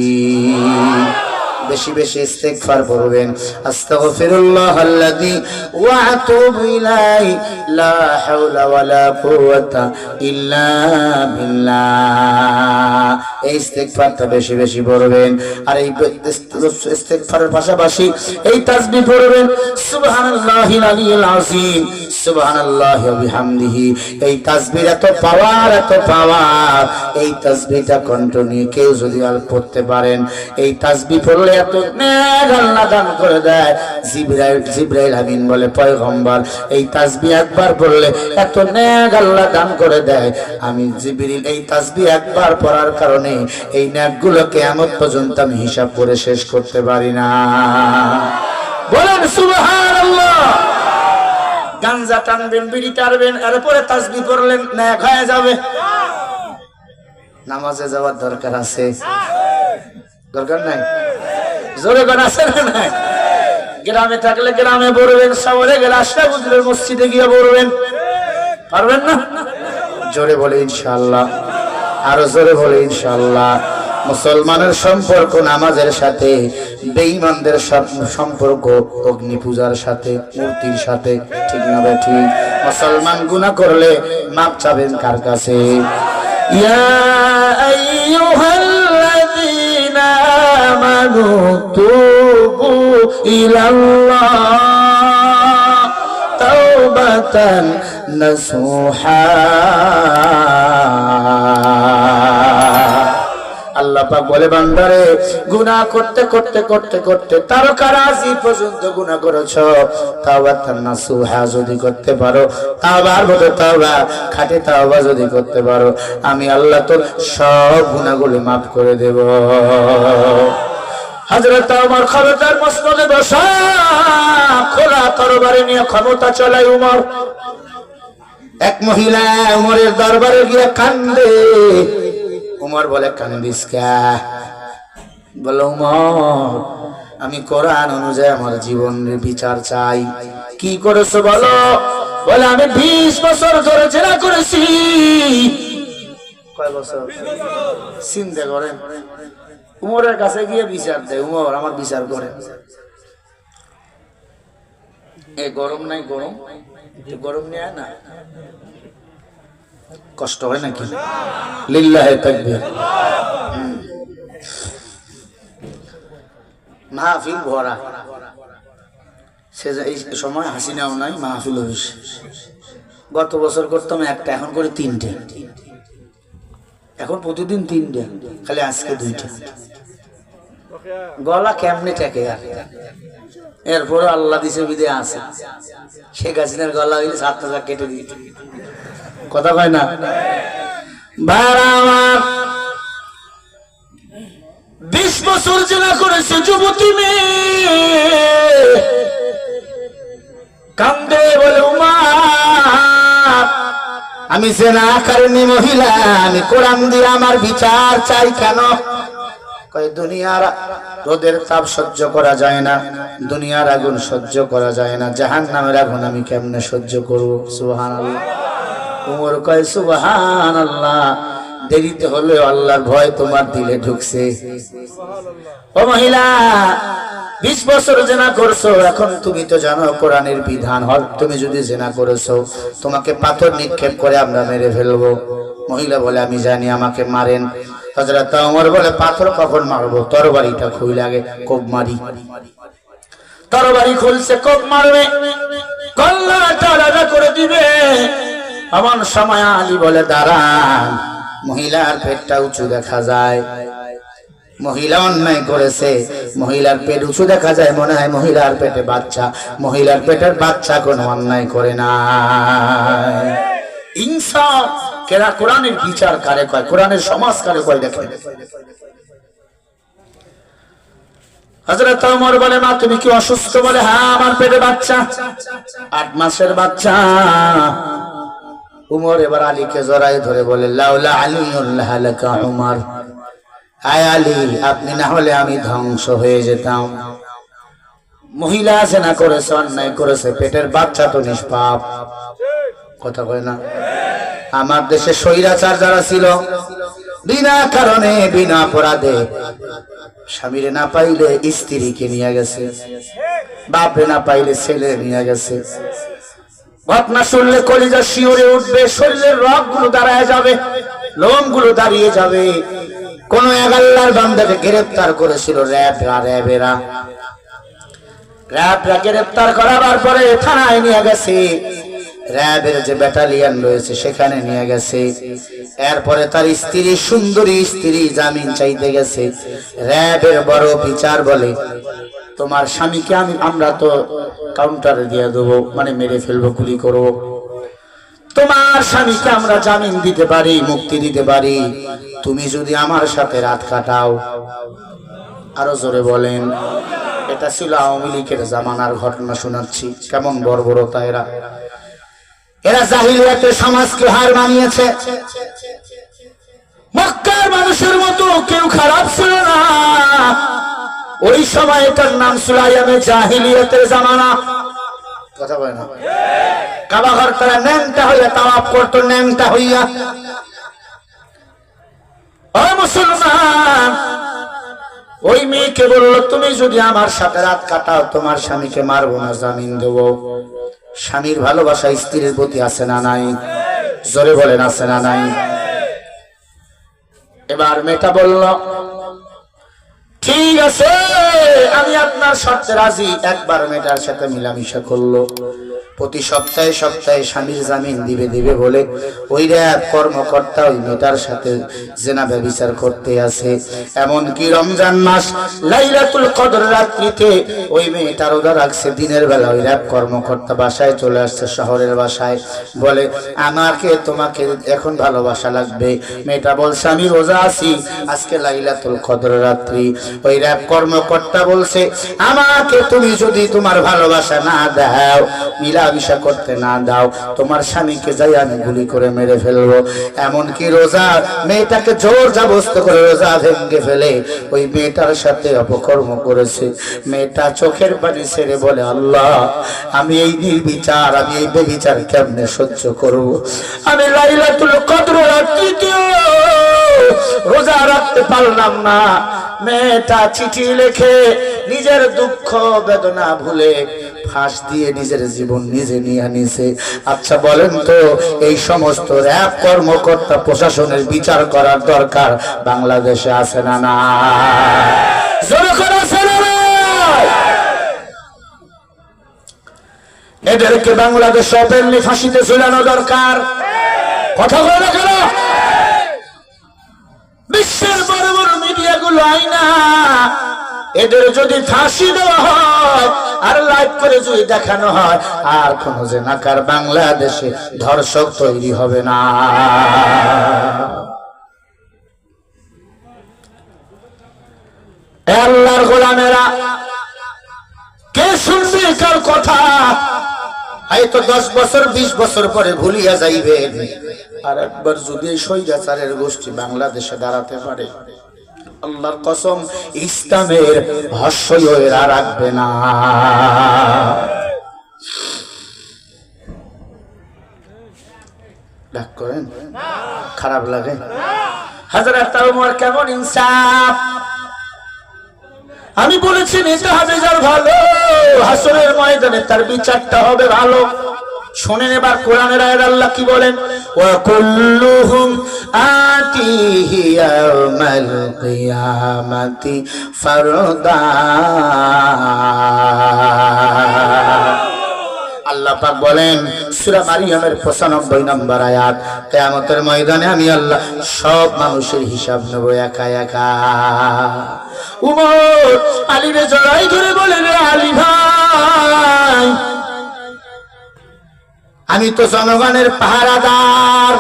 বেশি বেশি ইস্তেগফার করবেন। আস্তাগফিরুল্লাহাল্লাযী ওয়া আতুবু ইলাইহি লা হাওলা ওয়ালা কুওয়াতা ইল্লা বিল্লাহ। এই ইস্তেগফারটা বেশি বেশি পড়বেন। আর এই ইস্তেগফারের পাশাপাশি এই তাসবিহ পড়বেন সুবহানাল্লাহিল আলিয়্যিল আযীম, সুবহানাল্লাহি ওয়া বিহামদিহি। এই তাসবিহ এত পাওয়ার, এত পাওয়ার। এই তাসবিহটা কন্টিনিউ কেউ যদি আর পড়তে পারেন, এই তাসবিহ পড়লে এত নেক আল্লাহ দান করে দেয়। জিবরাইল আমিন বলে পয়গম্বর এই তাসবিহ একবার পড়লে এত নেক আল্লাহ দান করে দেয়। আমি জিবরিল এই তাসবিহ একবার পড়ার কারণে এই নেকগুলো কিয়ামত পর্যন্ত আমি হিসাব করে শেষ করতে পারি না। বলেন সুবহানাল্লাহ। গাঞ্জা টানবেন, বিড়ি টানবেন, এরপরে তাসবিহ পড়লেন, নেক হয়ে যাবে। নামাজে যাওয়ার দরকার আছে? দরকার নাই? জোরে করে আছে না নাই? গ্রামে থাকলে গ্রামে পড়বেন, শহরে গেলে আশরাফ হুজুরের মসজিদে গিয়ে পড়বেন। পারবেন না? জোরে বলে ইনশাআল্লাহ, আরো জোরে বলে ইনশাআল্লাহ। মুসলমানের সম্পর্ক নামাজের সাথে, বেঈমানদের সম্পর্ক অগ্নি পূজার সাথে, মূর্তির সাথে। ঠিক না ভাই? ঠিক। মুসলমান গুনাহ করলে মাপ চাবেন কার কাছে? ইয়া আইয়ুহাল্লাযীনা আমানু তুবু ইলাল্লাহ তাওবাতান নাসুহা। আল্লাহ পাক বলে বান্দারে, গুনাহ করতে করতে করতে করতে তারকারাজি পর্যন্ত গুনাহ করেছো, তাওবাতান নাসুহা যদি করতে পারো, তাওবার মতো তাওবা, খাঁটি তাওবা যদি করতে পারো, আমি আল্লাহ তোর সব গুনাহগুলো maaf করে দেব। হযরত ওমর খবরদার মসনদে বসা, খোলা তরবারি নিয়ে ক্ষমতা চালায় ওমর। এক মহিলা ওমরের দরবারে গিয়ে কান্দে। ওমর বলে, কান্দিস কে? বলে, ওমর আমি কোরআন অনুযায়ী আমার জীবনের বিচার চাই। কি করেছো বলো? বলে, আমি 20 বছর ধরে জেনা করেছি। কয় বছর? চিন্তা করেন। উমরের কাছে গিয়ে বিচার দেয়, উমর আমার বিচার করে। এ গরম নাই? গরম গরম নেয় না? কষ্ট হয় নাকি? লিল্লাহি তাকবীর। মাহফিল ভরা। সে এই সময় হাসিনাও নাই, মাহফিল হয়েছে। গত বছর করতাম একটা, এখন করে 3টে। এখন প্রতিদিন 3টে, খালি আজকে 2টা। গলা কেমনে ঠেকে? এরপরে আল্লাহ দিছে বিদে আছে। শেখ হাসিনার গলা হইলে 7টা কেটে দিয়েছে। কথা কয় না? ভাইরা আমার, 20 বছর জেনা করেছে যুবতী মেয়ে। কান্দে বলে, উমার আমি জেনাকারিনী মহিলা, আমি কোরআন দিয়ে আমার বিচার চাই। কেন? কয় দুনিয়ার রোদের তাপ সহ্য করা যায় না, দুনিয়ার আগুন সহ্য করা যায় না, জাহান্নামের আগুন আমি কেমনে সহ্য করব? সুবহানাল্লাহ। উমর কয়, সুবহানাল্লাহ। দেরিতে হলেও আল্লাহর ভয় তোমার দিলে ঢুকছে। ও মহিলা, 20 বছর জেনা করছো, এখন তুমি তো জানো কোরআনের বিধান, তুমি যদি জেনা করেছো তোমাকে পাথর নিক্ষেপ করে আমরা মেরে ফেলবো। মহিলা বলে, আমি জানি, আমাকে মারেন। হযরত ওমর বলে, পাথর কখন মারবো? তরবারিটা খুলে আগে কোপ মারি। তরবারি খুলছে, কোপ মারবে, গলাটা আলাদা করে দিবে। এমন সময় আলী বলে, দাঁড়ান। মহিলার পেটটা উঁচু দেখা যায়। মহিলা অন্যায় করেছে, মহিলার পেট উঁচু দেখা যায়, মনে হয় মহিলার পেটে বাচ্চা। মহিলার পেটের বাচ্চা কোনো অন্যায় করে না। ইনসাফ কেরা? কোরআনের বিচার কারে কয়? কোরআনের সমাজ কারে কয়? দেখেন। হযরত ওমর বলে, মা তুমি কি অসুস্থ? বলে, হ্যাঁ আমার পেটে বাচ্চা, 8 মাসের বাচ্চা। উমর এবার আলীকে জড়ায় ধরে বলে, লাউলা আলিউল্লাহ লাকা উমর, আয় আলী আপনি না হলে আমি ধ্বংস হয়ে যেতাম। মহিলা জেনা করেছে, অন্যায় করেছে, পেটের বাচ্চা তো নিষ্পাপ। কথা কয় না? আমার দেশে স্বৈরাচার যারা ছিল, বিনা কারণে বিনা অপরাধে স্বামীরে না পাইলে স্ত্রীকে নিয়ে গেছে, বাপরে না পাইলে ছেলে নিয়ে গেছে। ঘটনা শুনলে কলিজা শিউরে উঠবে, শরীরের রগগুলো দাঁড়ায় যাবে, লোমগুলো দাঁড়িয়ে যাবে। কোন এক আল্লাহর বান্দাকে গ্রেফতার করেছিল র্যাবেরা গ্রেফতার করার পরে থানায় নিয়ে গেছে, র্যাবের যে ব্যাটালিয়ন রয়েছে সেখানে নিয়ে গেছে। এরপরে তার স্ত্রী, সুন্দরী স্ত্রী জামিন চাইতে গেছে। র্যাবের বড় বিচার বলে, তোমার স্বামীকে আমরা তো কাউন্টারে দিয়ে দেবো, মানে মেরে ফেলবো, গুলি করবো। তোমার স্বামীকে আমরা জামিন দিতে পারি, মুক্তি দিতে পারি, তুমি যদি আমার সাথে রাত কাটাও। আরো জোরে বলেন। এটা ছিল আওয়ামী লীগের জামানার ঘটনা শোনাচ্ছি। কেমন বর্বরতা! এরা জাহিলিয়াতের সমাজকে হার মানিয়েছে। মক্কার মানুষের মতো কেউ খারাপ ছিল না ওই সময়। এটার নাম ছিল আইয়ামে জাহিলিয়াতের জামানা। কথা বলে না? কাবা ঘর তারা ন্যাংটা হইয়া তাওয়াফ করতো, ন্যাংটা হইয়া। ও মুসলমান, ওই মেয়েকে বলল, তুমি যদি আমার সাথে রাত কাটাও তোমার স্বামীকে মারবো না, জামিন দেবো। স্বামীর ভালোবাসা স্ত্রীর প্রতি আছে না নাই? জোরে বলেন, আছে না নাই? এবার মেয়েটা বলল, ঠিক আছে, আমি আপনার শর্তে রাজি। একবার মেয়েটার সাথে মিলামিশা করলো। প্রতি সপ্তাহে স্বামীর জামিন দিবে বলে ওই র্যাব কর্মকর্তা ওই মেয়েটার সাথে জেনা ব্যভিচার করতে আসে। এমনকি রমজান মাস লাইলাতুল কদর রাত্রিতে ওই মেয়েটা রোজা রাখছে। দিনের বেলা ওই র্যাব কর্মকর্তা বাসায় চলে আসছে, শহরের বাসায়। বলে, তোমাকে এখন ভালোবাসা লাগবে। মেয়েটা বলছে, আমি রোজা আছি, আজকে লাইলাতুল কদর রাত্রি। ওই র্যাব কর্মকর্তা বলছে, আমাকে তুমি যদি তোমার ভালোবাসা না দাও, মিলামিশা করতে না দাও, তোমার স্বামীকে যাই আমি গুলি করে মেরে ফেলবো। এমনকি রোজা মেয়েটাকে জোর জবরদস্ত করে রোজা ভেঙে ফেলে ওই মেয়েটার সাথে অপকর্ম করেছে। মেয়েটা চোখের পানি ছেড়ে বলে, আল্লাহ, আমি এই নির্বিচার, আমি এই বেবিচার কেমনে সহ্য করব? আমি লাইলাতুল কদর রাত্রিতে রোজা রাখতে পারলাম না। মেয়েটা চিঠি লিখে নিজের দুঃখ বেদনা ভুলে ফাঁস দিয়ে নিজের জীবন নিজে নিয়ে নিছে। আচ্ছা বলেন তো, এই সমস্ত র্যাব কর্মকর্তা প্রশাসনের বিচার করার দরকার বাংলাদেশে আছে না? না, এদেরকে বাংলাদেশ ওপেনলি ফাঁসিতে ঝুলানো দরকার। কথা বলে না কেন? বিশ্বের বড় বড় মিডিয়াগুলো আইনা এদের যদি ফাঁসি দেওয়া হয় আর লাইভ করে যদি দেখানো হয়, আর কোন জেনাকার বাংলাদেশে ধর্ষক তৈরি হবে না। আল্লাহর গোলামেরা, কে শুনবে কার কথা? হয়তো 10 বছর 20 বছর পরে ভুলিয়া যাইবে। আর একবার যদি স্বৈরাচারের গোষ্ঠী বাংলাদেশে দাঁড়াতে পারে, আল্লাহর কসম, ইসলামের হাস্যই এরা রাখবে না। ডাক করেন, খারাপ লাগে? হযরত ওমর কেমন ইনসাফ! আমি বলেছি নিতে হবে যার ভালো, হাসরের ময়দানে তার বিচারটা হবে ভালো। শোনেন এবার কোরআনের আয়াত, আল্লাহ কি বলেন? ওয়া কুল্লুহুম আতিহি ইয়াওমাল কিয়ামাতি ফারদা। আল্লাহ পাক বলেন সূরা মারিয়ামের 95 নম্বর আয়াত, কিয়ামতের ময়দানে আমি আল্লাহ সব মানুষের হিসাব নেব একা একা। উমর আলীরে জড়াই ধরে বলেন, আলী ভাই, আমি তো জনগণের পাহারাদার,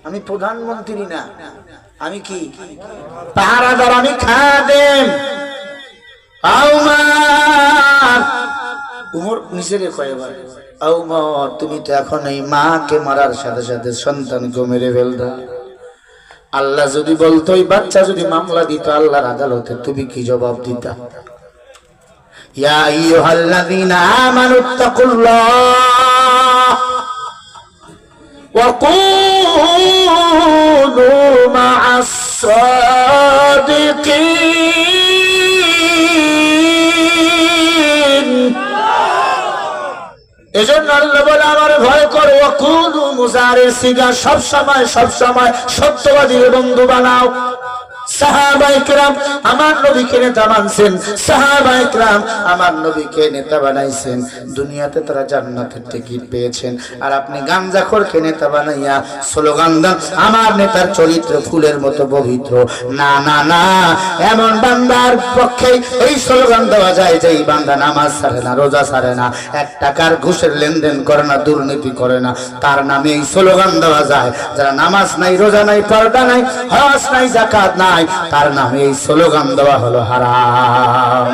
আমি প্রধানমন্ত্রী না, আমি কি পাহারাদার, আমি খাদেম। উমর নিজেরে কয়, উমর তুমি তো এখন এই মাকে মারার সাথে সাথে সন্তানকে মেরে ফেলতা। আল্লাহ যদি বলতো এই বাচ্চা যদি মামলা দিত আল্লাহর আদালতে, তুমি কি জবাব দিতা? ইয়া আইয়ুহাল্লাযীনা আমানুত্তাকুল্লাহ ওয়া কুনু মা'আস সাদিকিন। এজন্য আল্লাহ বলে, আমার ভয় করো ওয়াকুলু মুজারির সিগা, সব সময় সত্যবাদীর বন্ধু বানাও। সাহাবায়ে কেরাম আমার নবীকে নেতা মানছেন, সাহাবায়ে কেরাম আমার নবীকে নেতা বানাইছেন, দুনিয়াতে তারা জান্নাতের টিকিট পেয়েছেন। আর আপনি গাঞ্জাখোরকে নেতা বানাইয়া স্লোগান দেন আমার নেতার চরিত্র ফুলের মতো পবিত্র। না না না, এমন বান্দার পক্ষে এই স্লোগান দেওয়া যায় যে এই বান্দা নামাজ ছাড়ে না, রোজা ছাড়ে না, 1 টাকার ঘুষের লেনদেন করে না, দুর্নীতি করে না, তার নামে এই স্লোগান দেওয়া যায়। যারা নামাজ নাই, রোজা নাই, পর্দা নাই, হজ নাই, যাকাত নাই, তার নামে এই স্লোগান দেওয়া হলো হারাম।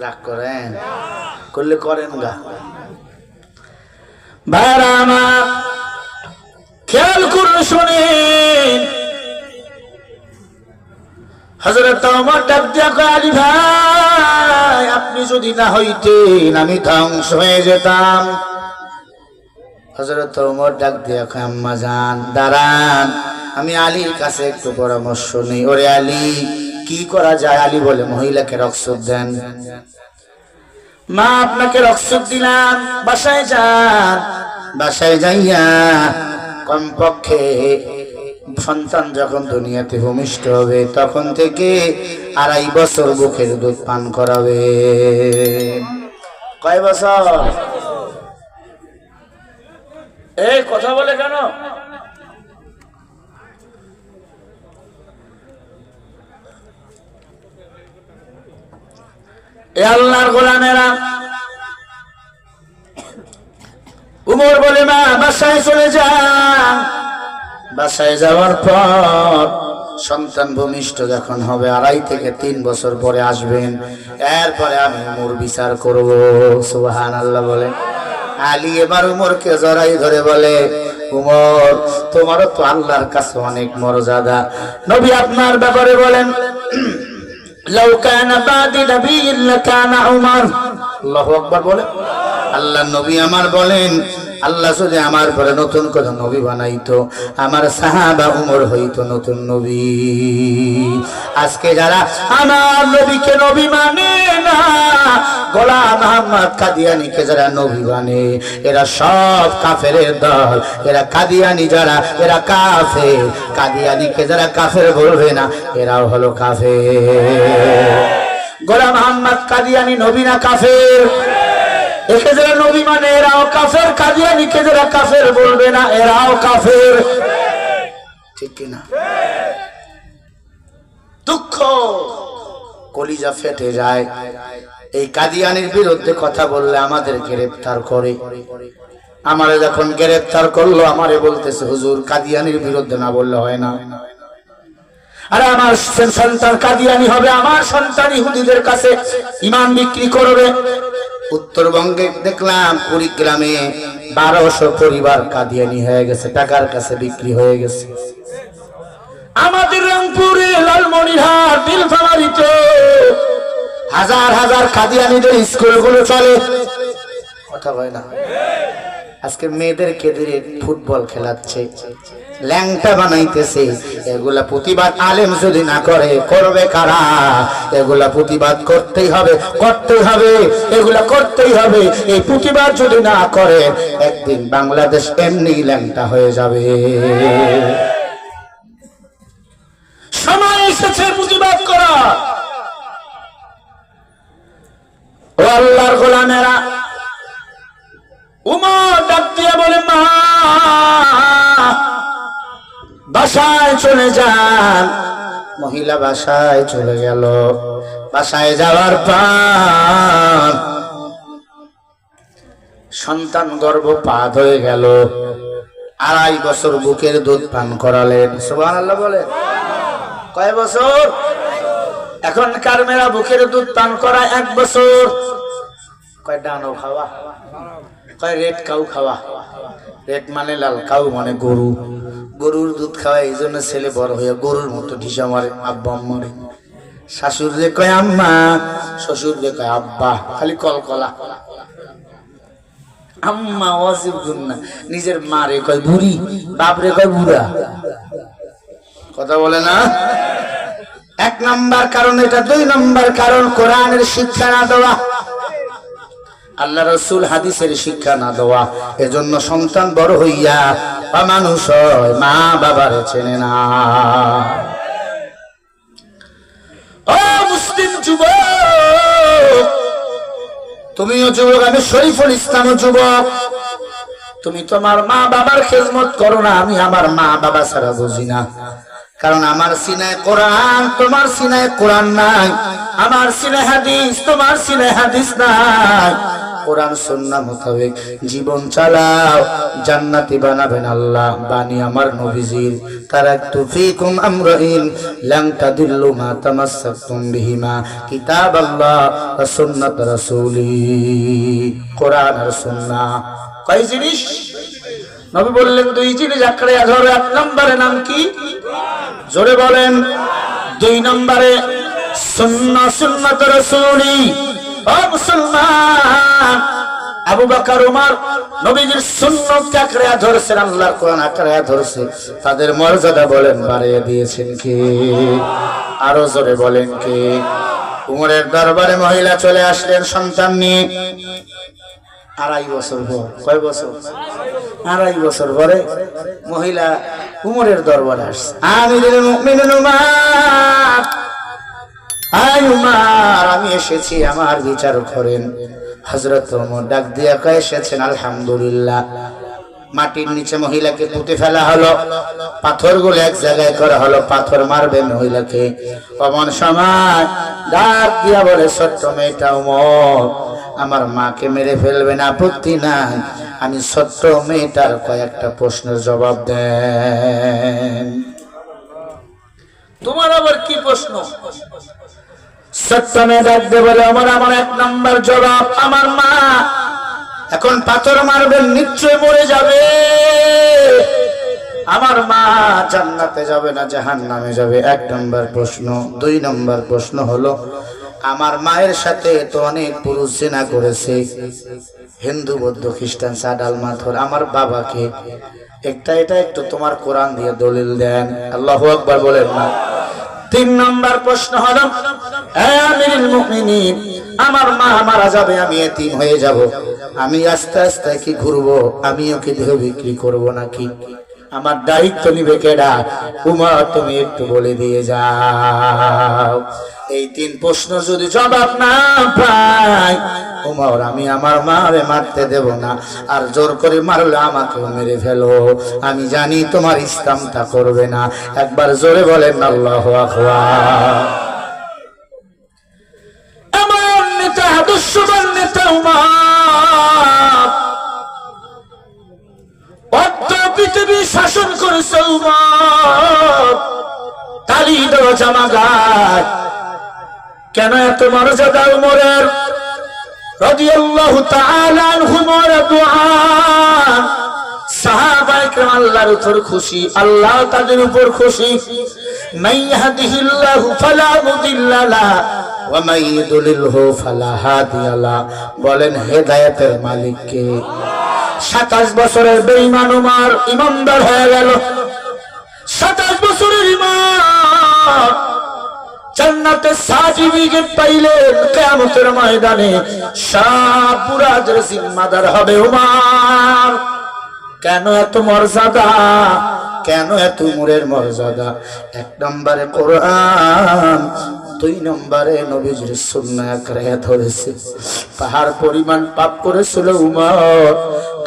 রাগ করেন? করলে করেন গা। ভাইরা আমার খেয়াল করে শুনেন, হযরত ওমর ডাক দিয়া কয়, আলী ভাই আপনি যদি না হইতেন আমি ধ্বংস হয়ে যেতাম। হযরত ওমর ডাক দিয়া কয়, আম্মা জান দাঁড়ান, আমি আলীর কাছে একটু পরামর্শ নেই। ওরে আলী, কি করা যায়? আলী বলে, মহিলাকে রক্সুদ দেন। মা আপনাকে রক্সুদ দিলাম, বাসায় যান, বাসায় যাইয়া কমপক্ষে সন্তান যখন দুনিয়াতে ভূমিষ্ঠ হবে তখন থেকে 2.5 বছর বুকের দুধ পান করাবে। কয় বছর? এই কথা বলে কেন? এ আল্লাহর গোলামেরা, উমর বলে, মা বাসায় চলে যান। বাসায় যাওয়ার পর সন্তান ভূমিষ্ঠ যখন হবে 2.5 থেকে 3 বছর পরে আসবেন, এরপরে আমি উমর বিচার করব। সুবহানাল্লাহ বলে। আলী এবার উমরকে জড়াই ধরে বলে, উমর তোমারও তো আল্লাহর কাছে অনেক মর্যাদা, নবী আপনার ব্যাপারে বলেন, লাউ কানা বাদি নবিয়্যিন লাকানা উমর। আল্লাহু আকবার বলে। আল্লাহ নবী আমার বলেন, আল্লাহ যদি আমার পরে নতুন কোন নবী বানাইতো, আমার সাহাবা উমর হইতো নতুন নবী। আজকে যারা আমার নবীকে নবী মানে না, গোলাম আহমদ কাদিয়ানীকে যারা নবী মানে, এরা সব কাফেরের দল। এরা কাদিয়ানী যারা, এরা কাফের। কাদিয়ানীকে যারা কাফের বলবে না, এরাও হলো কাফের। গোলাম আহমদ কাদিয়ানী নবী না কাফের? একে যারা নবী মানে এরাও কাফের, কাদিয়ানীকে যারা কাফের বলবে না এরাও কাফের। ঠিক কিনা? দুঃখ, কলিজা ফেটে যায়। এই কাদিয়ানীর বিরুদ্ধে কথা বললে আমাদের গ্রেফতার করে। আমারে যখন গ্রেফতার করলো, আমারে বলতেছে, হুজুর কাদিয়ানীর বিরুদ্ধে না বললে হয় না। আরে আমার সন্তান কাদিয়ানী হবে, আমার সন্তান ইহুদিদের কাছে ঈমান বিক্রি করবে। উত্তরবঙ্গে দেখলাম কুড়িগ্রামে 1200 পরিবার কাদিয়ানী হয়ে গেছে, টাকার কাছে বিক্রি হয়ে গেছে। আমাদের রংপুরে, লালমনিরহাট, নীলফামারীতে হাজার হাজার কাদিয়ানীদের স্কুলগুলো চলে। কথা হয় না? আজকে মেয়েদেরকে দিয়ে ফুটবল খেলাচ্ছে, ল্যাংটা বানাইতেছে। এগুলা প্রতিবাদ আলেম যদি না করে, করবে কারা? এগুলা প্রতিবাদ করতেই হবে, করতেই হবে, এগুলা করতেই হবে। এই প্রতিবাদ যদি না করে, একদিন বাংলাদেশ এমনি ল্যাংটা হয়ে যাবে। সময় এসেছে প্রতিবাদ করা। ও আল্লাহর গোলামেরা, উমর ডাক দিয়ে বলে, মা বাসায় চলে যান। মহিলা বাসায় চলে গেল। বাসায় যাওয়ার পর সন্তান গর্ভপাত হয়ে গেল। 2.5 বছর বুকের দুধ পান করালেন। সুবহানাল্লাহ বলে। কয় বছর? এখনকার মেয়েরা বুকের দুধ পান করা 1 বছর। কয় ডানো খাওয়া, কয় রেড কাউ খাওয়া। রেড মানে লাল, কাউ মানে গরু। গরুর দুধ খাওয়া, এই জন্য ছেলে বড় হয়ে গরুর মতো ঢিসা মারে, আব্বা আম্মারে। শাশুর রে কয় আম্মা, শ্বশুর রে কয় আব্বা, খালি কলকলা। আম্মা ওয়াজিব গুন্না, নিজের মা রে কয় বুড়ি, বাপ রে কয় বুড়া। কথা বলে না? 1 নাম্বার কারণ এটা। 2 নাম্বার কারণ কোরআনের শিক্ষা না দেওয়া। আল্লাহ রাসূল হাদিসের শিক্ষা না দেওয়া, এজন্য সন্তান বড় হইয়া মানুষ হয়, মা বাবার চেনে না। ও মুসলিম যুবক, তুমিও যুবক, আমি শরীফুল ইসলামও যুবক। তুমি তোমার মা বাবার খেদমত করো না, আমি আমার মা বাবা ছাড়া বুঝি না। কারণ আমার সিনায় কোরআন, তোমার সিনায় কোরআন নাই। আমার সিনায় হাদিস, তোমার সিনায় হাদিস নাই। কোরআন সুন্নাহ মোতাবেক জীবন চালাও, জান্নাতি বানাবেন আল্লাহ, বাণী আমার নবীজির। তারাকতু ফীকুম আমরাইন লান তাদিল্লু মা তামাসসাকতুম বিহিমা কিতাবাল্লাহ ওয়া সুন্নাত রাসূলি। কোরআন আর সুন্নাহ কয় জিনিস? নবী বললেন দুই জিনিস আঁকড়ে ধরো। এক নম্বরে নাম কি? জোরে বলেন। দুই নম্বরে সুন্নাহ, সুন্নাত রাসূলি। ও মুসলমান, আবু বকর ওমর নবীজির সুন্নাত আঁকড়ে ধরছেন, আল্লাহর কোরআন আঁকড়ে ধরছে। তাদের মর্যাদা বলেন বাড়িয়ে দিয়েছেন কে? আরো জোরে বলেন কে? উমরের দরবারে মহিলা চলে আসলেন সন্তান নিয়ে। 2.5 বছর পর, কয় বছর? 2.5 বছর পরে মহিলা উমরের দরবারে আসছে। আমিরুল মুমিনিন উমর, আয় উমর, আমি এসেছি, আমার বিচার করেন। হযরত ওমর ডাক দিয়া কয়, এসেছেন আলহামদুলিল্লাহ। মাটির নিচে মহিলাকে পুঁতে ফেলা হলো, পাথরগুলো এক জায়গায় করা হলো, পাথর মারবে মহিলাকে। এমন সময় ডাক দিয়া বলে, ছোট্ট মেয়েটা ওমর, আমার মাকে মেরে ফেলবেন, আপত্তি নাই, আমি ছোট্ট মেয়েটার কয়েকটা প্রশ্নের জবাব দেন। তোমার আবার কি প্রশ্ন? ছোট্ট মেয়ে ডাক দিয়ে বলে, আমার 1 নম্বর জবাব, আমার মা এখন পাথর মারবেন, নিশ্চয় মরে যাবে। আমার মা জান্নাতে যাবে না জাহান্নামে যাবে, 1 নম্বর প্রশ্ন। 2 নম্বর প্রশ্ন হলো, আমার মায়ের সাথে তো অনেক পুরুষ জিনা করেছে, হিন্দু বৌদ্ধ খ্রিস্টান সাদাল মাথর, আমার বাবাকে এটা একটু তোমার কোরআন দিয়ে দলিল দেন। আল্লাহু আকবার বলেন না। 3 নম্বর প্রশ্ন হলো, হে আমিরুল মুমিনিন, আমার মা মারা যাবে, আমি এতিম হয়ে যাব, আমি আস্তে আস্তে কি ঘুরবো, আমিও কি দেহ বিক্রি করব নাকি? আমার দায়িত্ব নিবে কেডা? উমর, তুমি একটু বলে দিয়ে যাও। এই 3 প্রশ্ন যদি জবাব না পাই, উমর, আমি আমার মারে মারতে দেব না, আর জোর করে মারলে আমাকেও মেরে ফেলো, আমি জানি তোমার ইসলামটা করবে না। একবার জোরে বলেন আল্লাহু আকবার। আমার নেতা, আদর্শবান নেতা উমর, পৃথিবী শাসন করেছে উমর, তালি দেওয়া জামাগার। কেন এত মর্যাদা উমরের? রাদিয়াল্লাহু তাআলা আনহুম ওয়া রাদুআন। সাহাবায়ে কেরাম আল্লাহর উপর খুশি, আল্লাহ তাদের উপর খুশি। মান ইয়াহদিহিল্লাহু ফালা মুদিল্লা লাহু ওয়া মান ইউদ্লিলহু ফালা হাদিয়া লাহু। বলেন হেদায়েতের মালিক কে? 27 বছরের বেঈমান উমর ইমানদার হয়ে গেল। 27 বছরের ইমান জান্নাতে সার্টিফিকেট পাইলেন। কিয়ামতের ময়দানে সব পুরাজের জিম্মাদার হবে উমর। কেন এত মর্যাদা? কেন এত উমরের মর্যাদা? 1 নম্বরে কোরআন, 2 নম্বরে নবীজির সুন্নাহ আঁকড়ে ধরেছে। পাহাড় পরিমাণ পাপ করেছিল উমর,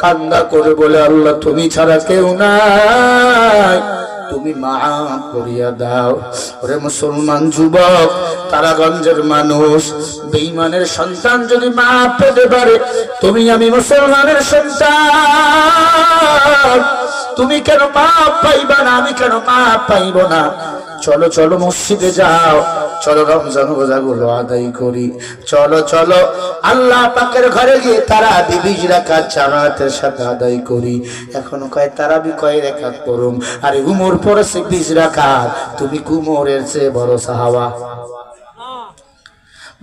কান্না করে বলে, আল্লাহ তুমি ছাড়া কেউ নাই, তুমি মাফ করিয়া দাও। ওরে মুসলমান যুবক, তারাগঞ্জের মানুষ, বেঈমানের সন্তান যদি মাফ পেতে পারে, তুমি আমি মুসলমানের সন্তান, তুমি কেন মাফ পাইবা না? আমি কেন মাফ পাইব না? চলো চলো মসজিদে যাও, চলো রমজান রোজাগুলো আদায় করি, চলো চলো আল্লাহ পাকের ঘরে গিয়ে তারাবি 20 রাকাত জামাতের সাথে আদায় করি। এখন কয় তারাবি কয় রাকাত পড়ুম? আরে উমর পড়েছে 20 রাকাত, তুমি কুমরের চেয়ে বড় সাহাবা।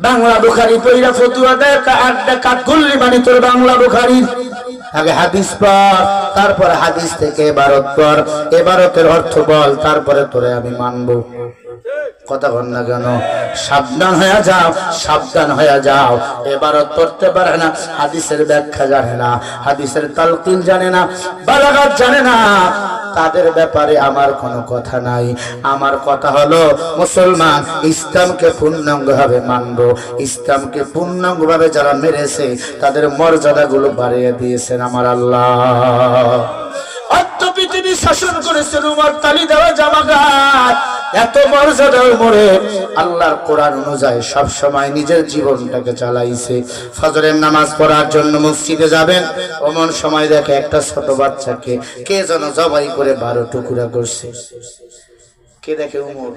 বাংলা বুখারী পড়া ফতুয়া দেয়, 8 রাকাত গুল্লি মানি তোর বাংলা বুখারী। আগে হাদিস পড়, তারপর হাদিস থেকে ইবারত পড়, ইবারতের অর্থ বল, তারপরে তোরে আমি মানবো। কথা বল না কেন? সাবধান হয়ে যাও, সাবধান হয়ে যাও। ইবারত পড়তে পারে না, হাদিসের ব্যাখ্যা জানে না, হাদিসের তালকিন জানে না, বালাগাত জানে না, তাদের ব্যাপারে আমার কোনো কথা নাই। আমার কথা হলো মুসলমান ইসলামকে পূর্ণাঙ্গভাবে মানব। ইসলামকে পূর্ণাঙ্গভাবে যারা মেরেছে তাদের মর্যাদাগুলো বাড়িয়ে দিয়েছেন আমার আল্লাহ। পৃথিবী শাসন করেছেন উমর, তালি দেওয়া জামাগাত, এত মর্যাদা উমরে আল্লাহর কোরআন অনুযায়ী সব সময় নিজের জীবনটাকে চালাইছে। ফজরের নামাজ পড়ার জন্য মসজিদে যাবেন, এমন সময় দেখে একটা ছোট বাচ্চাকে কে যেন জবাই করে 12 টুকরা করছে। কে দেখে? উমর।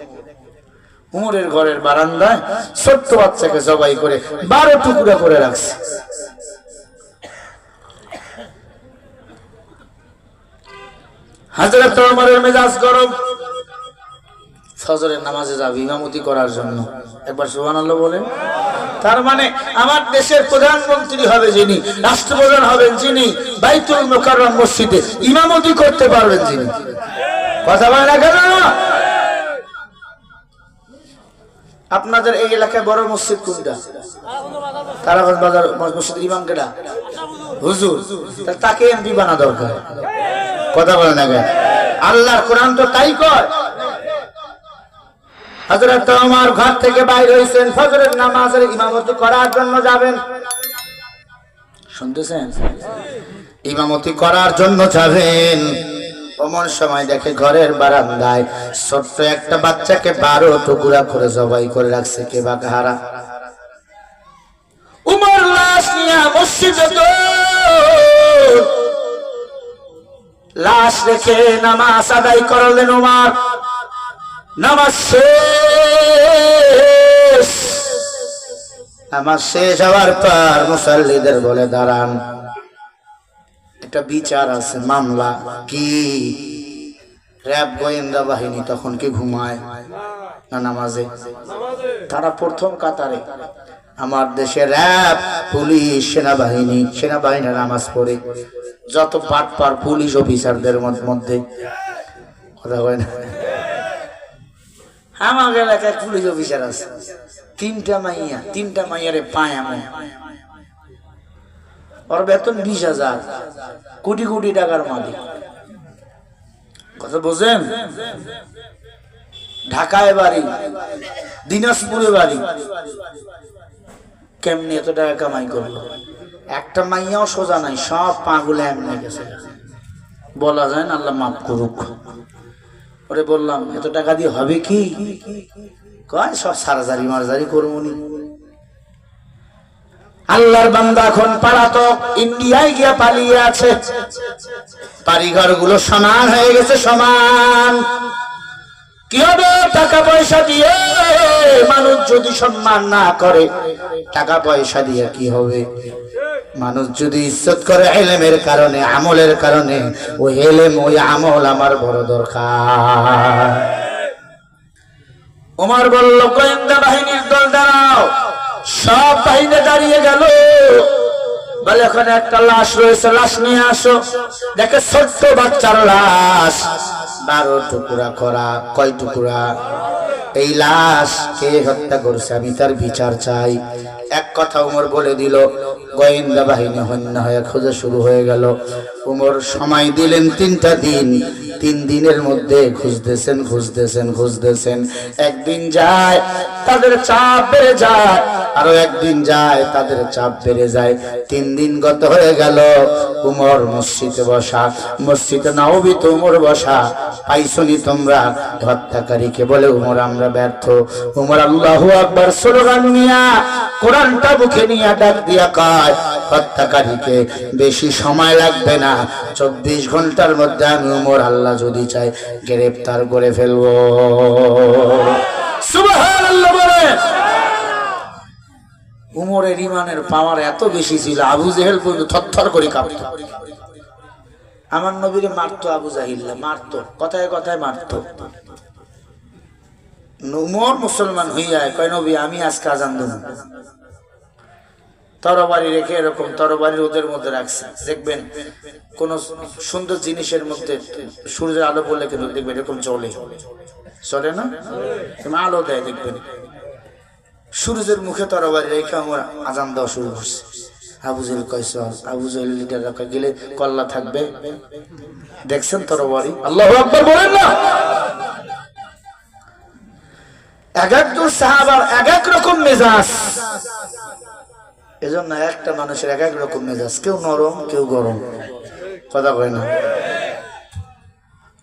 উমরের ঘরের বারান্দায় ছোট্ট বাচ্চাকে জবাই করে 12 টুকরা করে রাখছে। হযরত ওমরের মেজাজ গরম, ফজরের নামাজে যাবে ইমামতি করার জন্য। একবার সুবহানাল্লাহ বলেন। তার মানে আমার দেশের প্রধানমন্ত্রী হবে যিনি, রাষ্ট্রপ্রধান হবেন যিনি, বাইতুল মুকাররম মসজিদে ইমামতি করতে পারবেন যিনি। কথা বলে না কেন? আপনাদের এই এলাকায় বড় মসজিদ কোনটা? তারাগঞ্জ বাজার মসজিদের ইমাম কেডা? হুজুর। তাকে এমপি বানা দরকার। কথা বলে না কেন? আল্লাহর কোরআন তো তাই কয়। হযরত ওমর ঘর থেকে বাইরে হইছেন, ফজরের নামাজের ইমামতি করার জন্য যাবেন। শুনতেছেন? ইমামতি করার জন্য যাবেন, এমন সময় দেখে ঘরের বারান্দায় ছোট্ট একটা বাচ্চাকে 12 টুকরা করে জবাই করে রাখছে। কে বা কাহারা? উমর লাশ নিয়ে মসজিদে দৌড়, লাশ রেখে নামাজ আদায় করলেন উমর। নামাজ শেষ, নামাজ শেষ হওয়ার পর মুসাল্লিদের বলে দাঁড়ান, একটা বিচার আছে, মামলা। কি? র‍্যাব গোয়েন্দা বাহিনী তখন কি ঘুমায় না নামাজে? তারা প্রথম কাতারে। আমার দেশে র‍্যাব, পুলিশ, সেনাবাহিনী নামাজ পড়ে। যত বাটপার পুলিশ অফিসারদের মধ্যে, কথা হয় না? আমার এলাকায় পুলিশ অফিসার আছে, 3টা মাইয়া, 3টা মাইয়ারে পায় আমি। ওর বেতন 20,000, কোটি কোটি টাকার মালিক। কথা বোঝেন? ঢাকায় বাড়ি, দিনাজপুরে বাড়ি, কেমনি এত টাকা কামাই করলো? একটা মাইয়াও সোজা নাই, সব পাগুলো এমনি গেছে। বলা যায় না, আল্লাহ মাফ করুক। ওরে বললাম এত টাকা দিয়ে হবে কি? কয় সব সারাজারি মারজারি করবনি। আল্লাহর বান্দা এখন পলাতক, ইন্ডিয়ায় গিয়া পালিয়ে আছে। বাড়িঘর গুলো সমান হয়ে গেছে, সমান। কি হবে? টাকা পয়সা দিয়ে মানুষ যদি সম্মান না করে, টাকা পয়সা দিয়ে কি হবে? মানুষ যদি ইজ্জত করে ইলমের কারণে, আমলের কারণে, ওই ইলম ওই আমল আমার বড় দরকার। ওমর বলল, গোয়েন্দা বাহিনীর দল দাঁড়াও। সব বাহিনী দাঁড়িয়ে গেল। বলে ওখানে একটা লাশ রয়েছে, লাশ নিয়ে আসো। দেখে ছোট্ট বাচ্চার লাশ, 12 টুকরা করা। কয় টুকরা? এই লাশ কে হত্যা করছে আমি তার বিচার চাই। এক কথা উমর বলে দিল। গোয়েন্দা বাহিনী হন্য হয়ে খোঁজা শুরু হয়ে গেল। উমর সময় দিলেন 3টা দিন। 3 দিনের মধ্যে খুঁজতেছেন। একদিন যায়, তাদের চাপ বেড়ে যায়। আরো একদিন যায়, তাদের চাপ বেড়ে যায়। 3 দিন গত হয়ে গেল। উমর মসজিদে বসা, মসজিদে নববীতে উমর বসা। পাইছনি তোমরা হত্যাকারীকে? বলে উমর আমরা ব্যর্থ। উমর আল্লাহু আকবার স্লোগান নিয়া, কোরআনটা মুখে নিয়ে ডাক দিয়া কয়, হত্যাকারীকে বেশি সময় লাগবে না, 24 ঘন্টার মধ্যে আমি উমর আল্লাহ যদি চাই গ্রেফতার করে ফেলবো। সুবহানাল্লাহ বলে। উমরের ঈমানের পাওয়ার এত বেশি ছিল, আবু জেহেল পর্যন্ত থরথর করে কাঁপত। আমার নবীরে মারতো আবু জাহিল্লা, মারতো, কথায় কথায় মারতো। উমর মুসলমান হইয়া কয়, নবী আমি আজকে আজান দেব। তরবারি রেখে এরকম তরবারি রোদের মধ্যে রাখছে। দেখবেন কোন সুন্দর জিনিসের মধ্যে সূর্যের আলো পড়লে কিন্তু দেখবেন এরকম চলে। চলে না? তুমি আলো দেয় দেখবেন, সূর্যের মুখে তরবারি রেখে আমার আজান দেওয়া শুরু করছে। আবু জেহেল কয় চল, আবু জেহেল লিডার রাখা গেলে কল্লা থাকবে। দেখছেন তরবারি, আল্লাহু আকবার বলেন না। এক একজন সাহাবার এক এক রকম মেজাজ, এজন্য একটা মানুষের এক এক রকম মেজাজ, কেউ নরম কেউ গরম, কথা কয় না?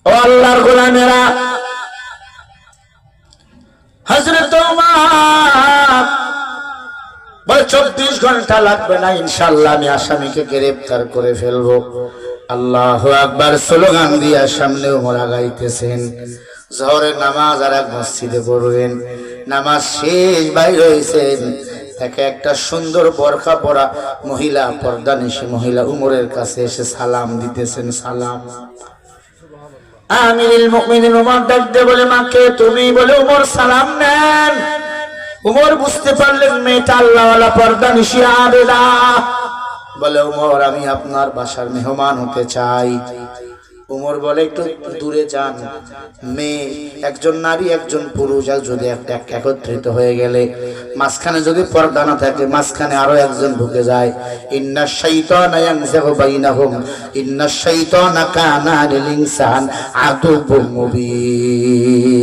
ও আল্লাহর গোলামেরা, হযরত ওমর বলে 24 ঘন্টা লাগবে না, ইনশাআল্লাহ আমি আসামিকে গ্রেফতার করে ফেলবো। আল্লাহু আকবার স্লোগান দিয়ে সামনে ওমর আগাইতেছেন। জোহরের নামাজ আর এক মসজিদে পড়বেন, নামাজ শেষ বাইরে হয়েছেন, তাকে একটা সুন্দর বোরকা পরা মহিলা, পর্দানিশী মহিলা উমরের কাছে এসে সালাম দিতেছেন। সালাম আমিরুল মুমিনিন উমর ডাকতে বলে, মাকে তুমি? বলে উমর সালাম নেন। উমর বুঝতে পারলেন মেয়েটা আল্লাহওয়ালা পর্দানিশী আবেদা। বলে উমর আমি আপনার বাসার মেহমান হতে চাই। উমর বলে একটু দূরে যান, মেয়ে একজন নারী একজন পুরুষ যদি একটা একত্রিত হয়ে গেলে মাঝখানে যদি পর্দা না থাকে মাঝখানে আরো একজন ঢুকে যায়, ইন্নাশ শাইতানা ইয়ানযাগু বাইনাহুম ইন্নাশ শাইতানা কানা লিল ইনসান আদুবুম মুবিন।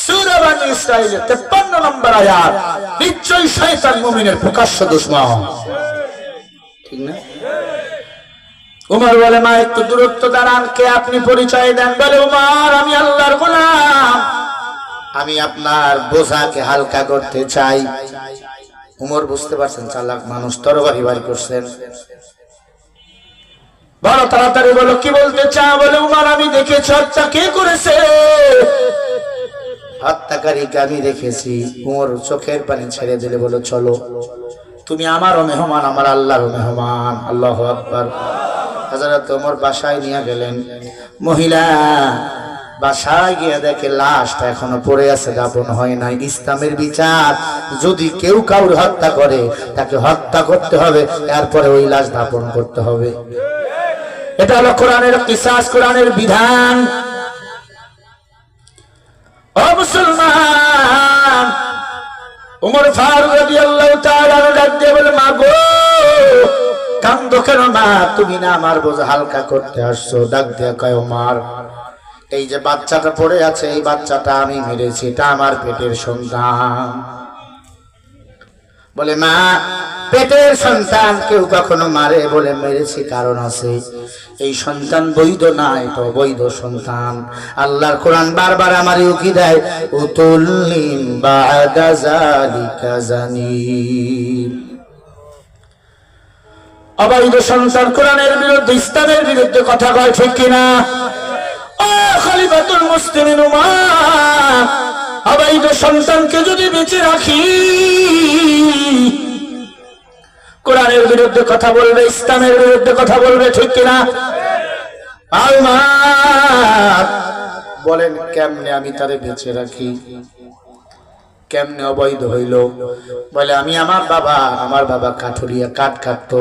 সূরা বানী ইসরাঈল 53 নম্বর আয়াত। নিশ্চয়ই শয়তান মুমিনের প্রকাশ্য দুশমন, ঠিক না? উমর বলে মা একটু দূরত্ব দাঁড়ান, কে আপনি? পরিচয় দেন। বলে উমর আমি আল্লাহর গোলাম, আমি আপনার বোঝাকে হালকা করতে চাই। উমর বুঝতে পারছেন চালাক মানুষ, তরবারি বাড়ি করছেন। বলো তাড়াতাড়ি বলো কি বলতে চাও? বলে উমর আমি দেখেছি হত্যা কে করেছে, হত্যাকারীকে আমি দেখেছি। উমর চোখের পানি ছেড়ে দিলে বলো চলো, তুমি আমারও মেহমান, আমার আল্লাহরও মেহমান। আল্লাহু আকবার। হযরত ওমর বাসায় নিয়ে গেলেন। মহিলা বাসায় গিয়ে দেখে লাশটা এখনো পড়ে আছে, দাফন হয় নাই। ইসলামের বিচার, যদি কেউ কাউর হত্যা করে তাকে হত্যা করতে হবে, এরপরে ওই লাশ দাফন করতে হবে। এটা হলো কোরআনের কিসাস, কোরআনের বিধান। ও মুসলমান, উমর ফারুক রাদিয়াল্লাহু তাআলা ডাক দিয়ে বলে মা গো কান্দো কেন মা? তুমি না আমার বোঝা হালকা করতে আসছো? ডাক দিয়ে কয় ওমর এই যে বাচ্চাটা পড়ে আছে এই বাচ্চাটা আমি মেরেছি, এটা আমার পেটের সন্তান। বলে মা পেটের সন্তান কেউ কখনো মারে? বলে মেরেছি, কারণ আছে, এই সন্তান বৈধ না, এটা অবৈধ সন্তান। আল্লাহর কোরআন বারবার আমারে উকি দেয়, উতুল্লিম বাদা যালিকা জানিম। অবৈধ সন্তান কোরআনের বিরুদ্ধে, ইসলামের বিরুদ্ধে কথা কয়, ঠিক কিনা? ও খলিফাতুল মুসলিমিন উমর, অবৈধ সন্তানকে যদি বেঁচে রাখি কোরআনের বিরুদ্ধে কথা বলবে, ইসলামের বিরুদ্ধে কথা বলবে, ঠিক কিনা? বলেন কেমনে আমি তারে বেঁচে রাখি? কেমনে অবৈধ হইল? বলে আমি আমার বাবা কাঠুরিয়া কাঠ কাটতো,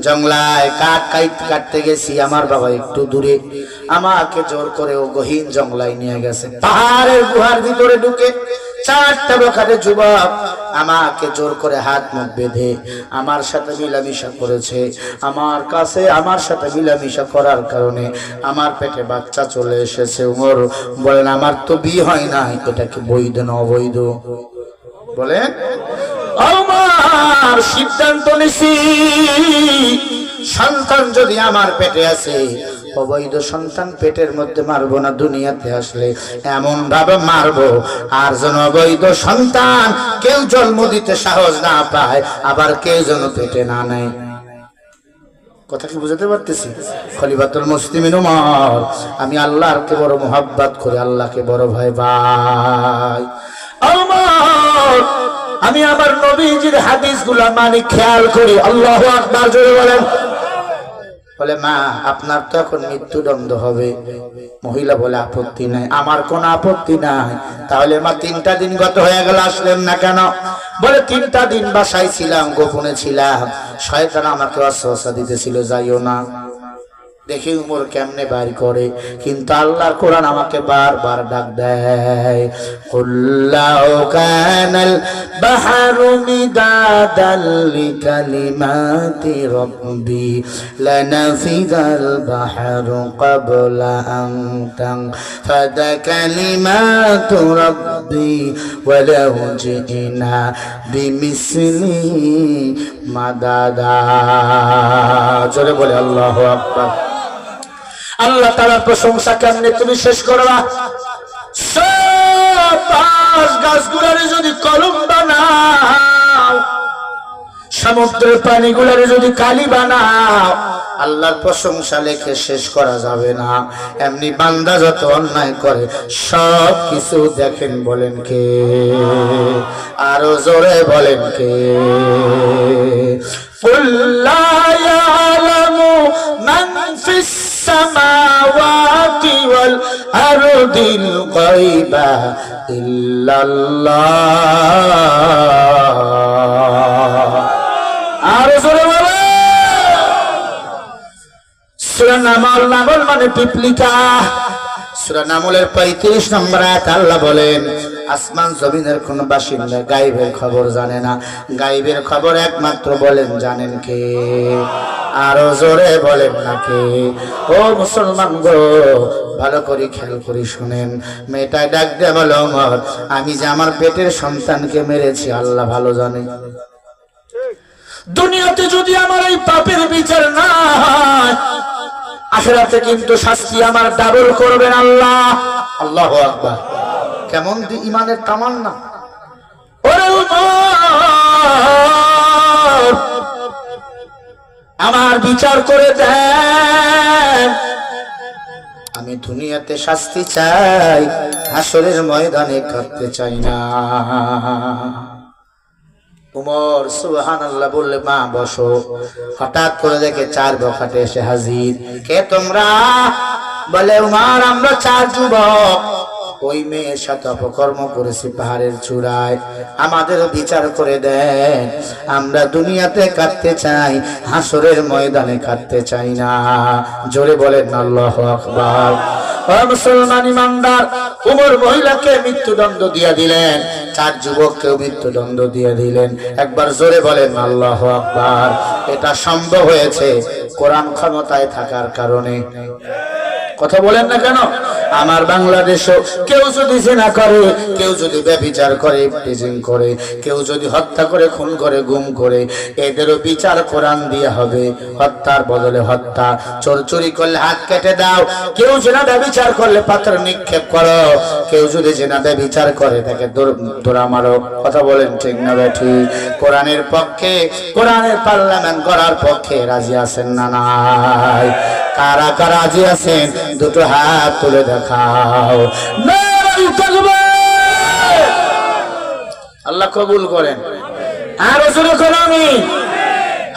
জঙ্গলায় কাঠ কাটতে গেছি, আমার বাবা একটু দূরে, আমাকে জোর করে ও গহীন জঙ্গলায় নিয়ে গেছে। পাহাড়ের গুহার ভিতরে ঢুকে 4টা বখাটে যুবক আমাকে জোর করে হাত মুখ বেঁধে আমার সাথে মিলামিশা করেছে। আমার সাথে মিলামিশা করার কারণে আমার পেটে বাচ্চা চলে এসেছে। উমর বলেন আমার তো বিয়ে হয় না, এটা কি বৈধ না অবৈধ? বলেন আমার সিদ্ধান্ত নিছি, সন্তান যদি আমার পেটে আছে, অবৈধ সন্তান পেটের মধ্যে মারবো না, দুনিয়াতে আসলে এমন ভাবে মারবো আর যেন অবৈধ সন্তান কেউ জন্ম দিতে সাহস না পায়, আবার কেউ যেন পেটে না নেয়। কথা কি বুঝাতে পারতেছি? খলিফাতুল মুসলিমিন উমর, আমি আল্লাহকে বড় মোহাব্বত করি, আল্লাহকে বড় ভয় পাই। উমর, আমি আমার নবীজির হাদিসগুলো মানি, খেয়াল করি। আল্লাহু আকবার জোরে বলেন। বলে মা আপনার তো এখন মৃত্যুদণ্ড হবে। মহিলা বলে আপত্তি নাই। আমার কোনো আপত্তি নাই। তাহলে মা 3টা দিন গত হয়ে গেল, আসলেন না কেন? বলে 3টা দিন বাসায় ছিলাম, গোপনে ছিলাম, শয়তান আমাকে ওয়াসওয়াসা দিতেছিল যাইও না। দেখি উমর কেমনে বাইর করে, কিন্তু আল্লাহর কোরআন আমাকে বারবার ডাক দেয়, কুল্লাউ কানাল বাহরু মিদাদাল লিকালিমাতি রাব্বি লানাফিদাল বাহরু ক্বাবলা আন তানফাদা কালিমাতু রাব্বি ওয়ালাউ জিনা বিমিসলিহি মাদাদা। জোরে বলে আল্লাহু আকবার। আল্লাহ তাআলার প্রশংসা কেমনে তুমি শেষ করবা? সব গাছগুলারে যদি কলম বানাও, সমুদ্রের পানিগুলারে যদি কালি বানাও, আল্লাহর প্রশংসা লেখে শেষ করা যাবে না। এমনি বান্দা যত অন্যায় করে সব কিছু দেখেন, বলেন কে? আরো জোরে বলেন কে? قُلْ لَا يَعْلَمُ مَنْ فِي السَّمَاوَاتِ وَالْأَرْضِ الْغَيْبَ إِلَّا اللَّهُ। আরো জোরে বলেন। সূরা নামল, নামল মানে পিপলিকা। সূরা নামলের 35 নম্বর আয়াত আল্লাহ বলেন, আসমান জমিনের কোন বাসিন্দা গায়েবের খবর জানে না, গায়েবের খবর একমাত্র বলেন জানেন কে? আরো জোরে বলেন না কে? ও মুসলমান গো, ভালো করে খেয়াল করে শুনেন। মেয়েটা ডাক দিয়ে বলে, ওমর, আমি যে আমার পেটের সন্তানকে মেরেছি আল্লাহ ভালো জানে। দুনিয়াতে যদি আমার এই পাপের বিচার না হয়, আখিরাতে কিন্তু শাস্তি আমার ডাবল করবেন আল্লাহ। আল্লাহু আকবার। কেমন ঈমানের তামান্না! ওরে উমর, আমার বিচার করে দেন, আমি দুনিয়াতে শাস্তি চাই, হাসরের ময়দানে কাঁদতে চাই না। উমর সুবহানাল্লাহ বললে, মা বসো। হঠাৎ করে দেখে 4 বখাটে এসে হাজির। কে তোমরা? বলে, উমর, আমরা 4 যুবক ওই মেয়ের সাথে অপকর্ম করেছি পাহাড়ের চূড়ায়, আমাদেরও বিচার করে দেন। আমরা দুনিয়াতে কাটতে চাই, হাসরের ময়দানে কাটতে চাই না। জোরে বলেন আল্লাহু আকবার। ও মুসলমান ইমানদার, উমর মহিলাকে মৃত্যুদণ্ড দিয়ে দিলেন, 4 যুবককেও মৃত্যুদণ্ড দিয়ে দিলেন। একবার জোরে বলেন আল্লাহু আকবার। এটা সম্ভব হয়েছে কোরআন ক্ষমতায় থাকার কারণে। কথা বলেন না কেন? আমার বাংলাদেশে কেউ যদি জিনা করে, কেউ যদি ব্যভিচার করে, ইফতিজিং করে, কেউ যদি হত্যা করে, খুন করে, গুম করে, এদেরও বিচার কোরআন দিয়ে হবে। হত্যার বদলে হত্যা, চোর চুরি করলে হাত কেটে দাও, কেউ জিনা ব্যভিচার করলে পাথর নিক্ষেপ করো, কেউ যদি জিনা ব্যভিচার করে তাকে দৌড়া মারো। কথা বলেন ঠিক না ঠিক? কোরআনের পক্ষে, কোরআনের পার্লামেন্ট করার পক্ষে রাজি আছেন না নাই? কারা কারা রাজি আছেন দুটো হাত তুলে দেখাও। নারে তাকবীর! আল্লাহ কবুল করেন। আরো জোরে করো আমিন।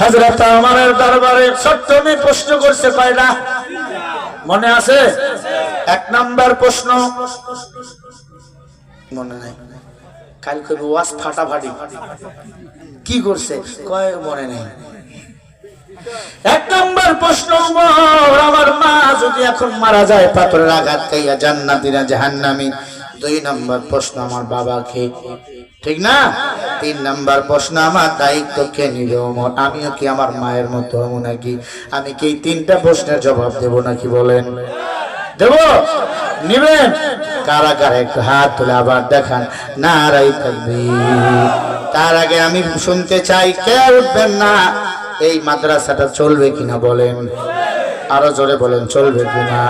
হযরত ওমরের দরবারে সত্যমি প্রশ্ন করছে কয়টা মনে আছে? 1 নাম্বার প্রশ্ন মনে নাই, কালকে ওয়াজ ফাটাফাটি কি করছে কয় মনে নেই। 1 নাম্বার প্রশ্ন, আমার মা যদি এখন মারা যায় পাথরের আঘাত খাইয়া, জান্নাতি না জাহান্নামী? 2 নাম্বার প্রশ্ন, আমার বাবাকে, ঠিক না? 3 নাম্বার প্রশ্ন, আমার দায়িত্ব কে নিবে ওমর? আমিও কি আমার মায়ের মতো হবো নাকি? আমি কি এই 3টা প্রশ্নের জবাব দেব নাকি? বলেন, দেব? নিবেন? কারা কারা একটু হাত তুলে আবার দেখান। নারে তাকবীর। তার আগে আমি শুনতে চাই, কে উঠবেন না? এই মাদ্রাসাটা চলবে কিনা বলেন? আরো জোরে বলেন, চলবে কিনা?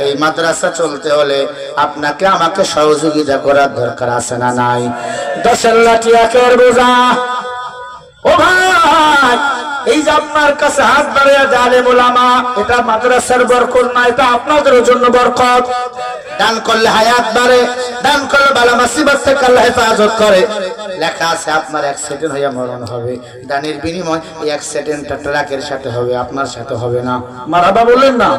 এই মাদ্রাসা চলতে হলে আপনাকে আমাকে সহযোগিতা করার দরকার আছে না নাই? 10 লাঠি একের বোঝা। ও ভাই, এই যে আপনার কাছে হাত বাড়িয়ে আলেম ওলামা, এটা মাদ্রাসার বরকত না, এটা আপনাদের জন্য বরকত। দান করলে হায়াত বাড়ে, দান করলে বালা মুসিবত থেকে আল্লাহ হেফাজত করে। লেখা আছে আপনার অ্যাক্সিডেন্ট হয়ে মরণ হবে, দানের বিনিময় এই অ্যাক্সিডেন্টটা ট্রাকের সাথে হবে, আপনার সাথে হবে না। মারহাবা বললেন না?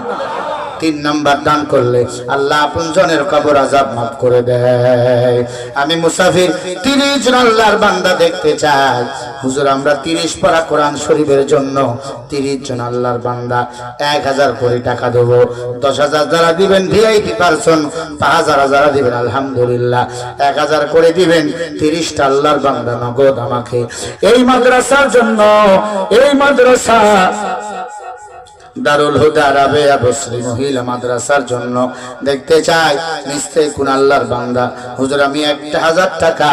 তিন নাম্বার দান করলে আল্লাহ আপনজনের কবর আযাব মাফ করে দেয়। আমি মুসাফির 30 জন আল্লাহর বান্দা দেখতে চাই। হুজুর আমরা 30 পারা কোরআন শরীফের জন্য 30 জন আল্লাহর বান্দা 1000 করে টাকা দেব। 10,000 যারা দিবেন ভিআইপি পারসন, 5000 যারা দিবেন আলহামদুলিল্লাহ, 1000 করে দিবেন। 30টা আল্লাহর বান্দা নগদ আমাকে এই মাদ্রাসার জন্য, এই মাদ্রাসা দারুল হুদা রাবেয়া বসরি মহিলা মাদ্রাসার জন্য দেখতে চাই। নিশ্চয়ই কোন আল্লাহর বান্দা হুজুর আমি 1000 টাকা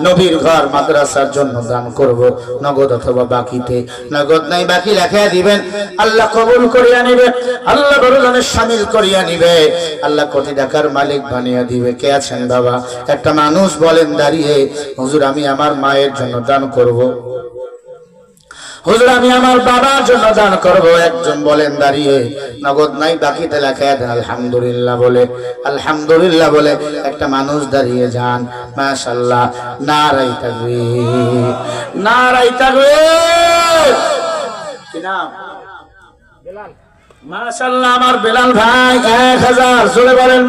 নবীর ঘর মাদ্রাসার জন্য দান করব, নগদ অথবা বাকিতে, নগদ নাই বাকি লেখা দিবেন। আল্লাহ কবুল করিয়া নিবে, আল্লাহ বড়জনের শামিল করিয়া নিবে, আল্লাহ কোটি টাকার মালিক বানিয়ে দিবে। কে আছেন বাবা? একটা মানুষ বলেন দাঁড়িয়ে, হুজুর আমি আমার মায়ের জন্য দান করব, হুজুর আমি আমার বাবার জন্য দান করব। একজন বলেন দাঁড়িয়ে, নগদ নাই বাকিতে লেখা দেন। আলহামদুলিল্লাহ বলে, আলহামদুলিল্লাহ বলে একটা মানুষ দাঁড়িয়ে যান। মাশাআল্লাহ, নারায়ে তাকবীর, নারায়ে তাকবীর। কি নাম? বেলাল। মাশাআল্লাহ, আমার বেলাল ভাই 1000 জোরে বলেন।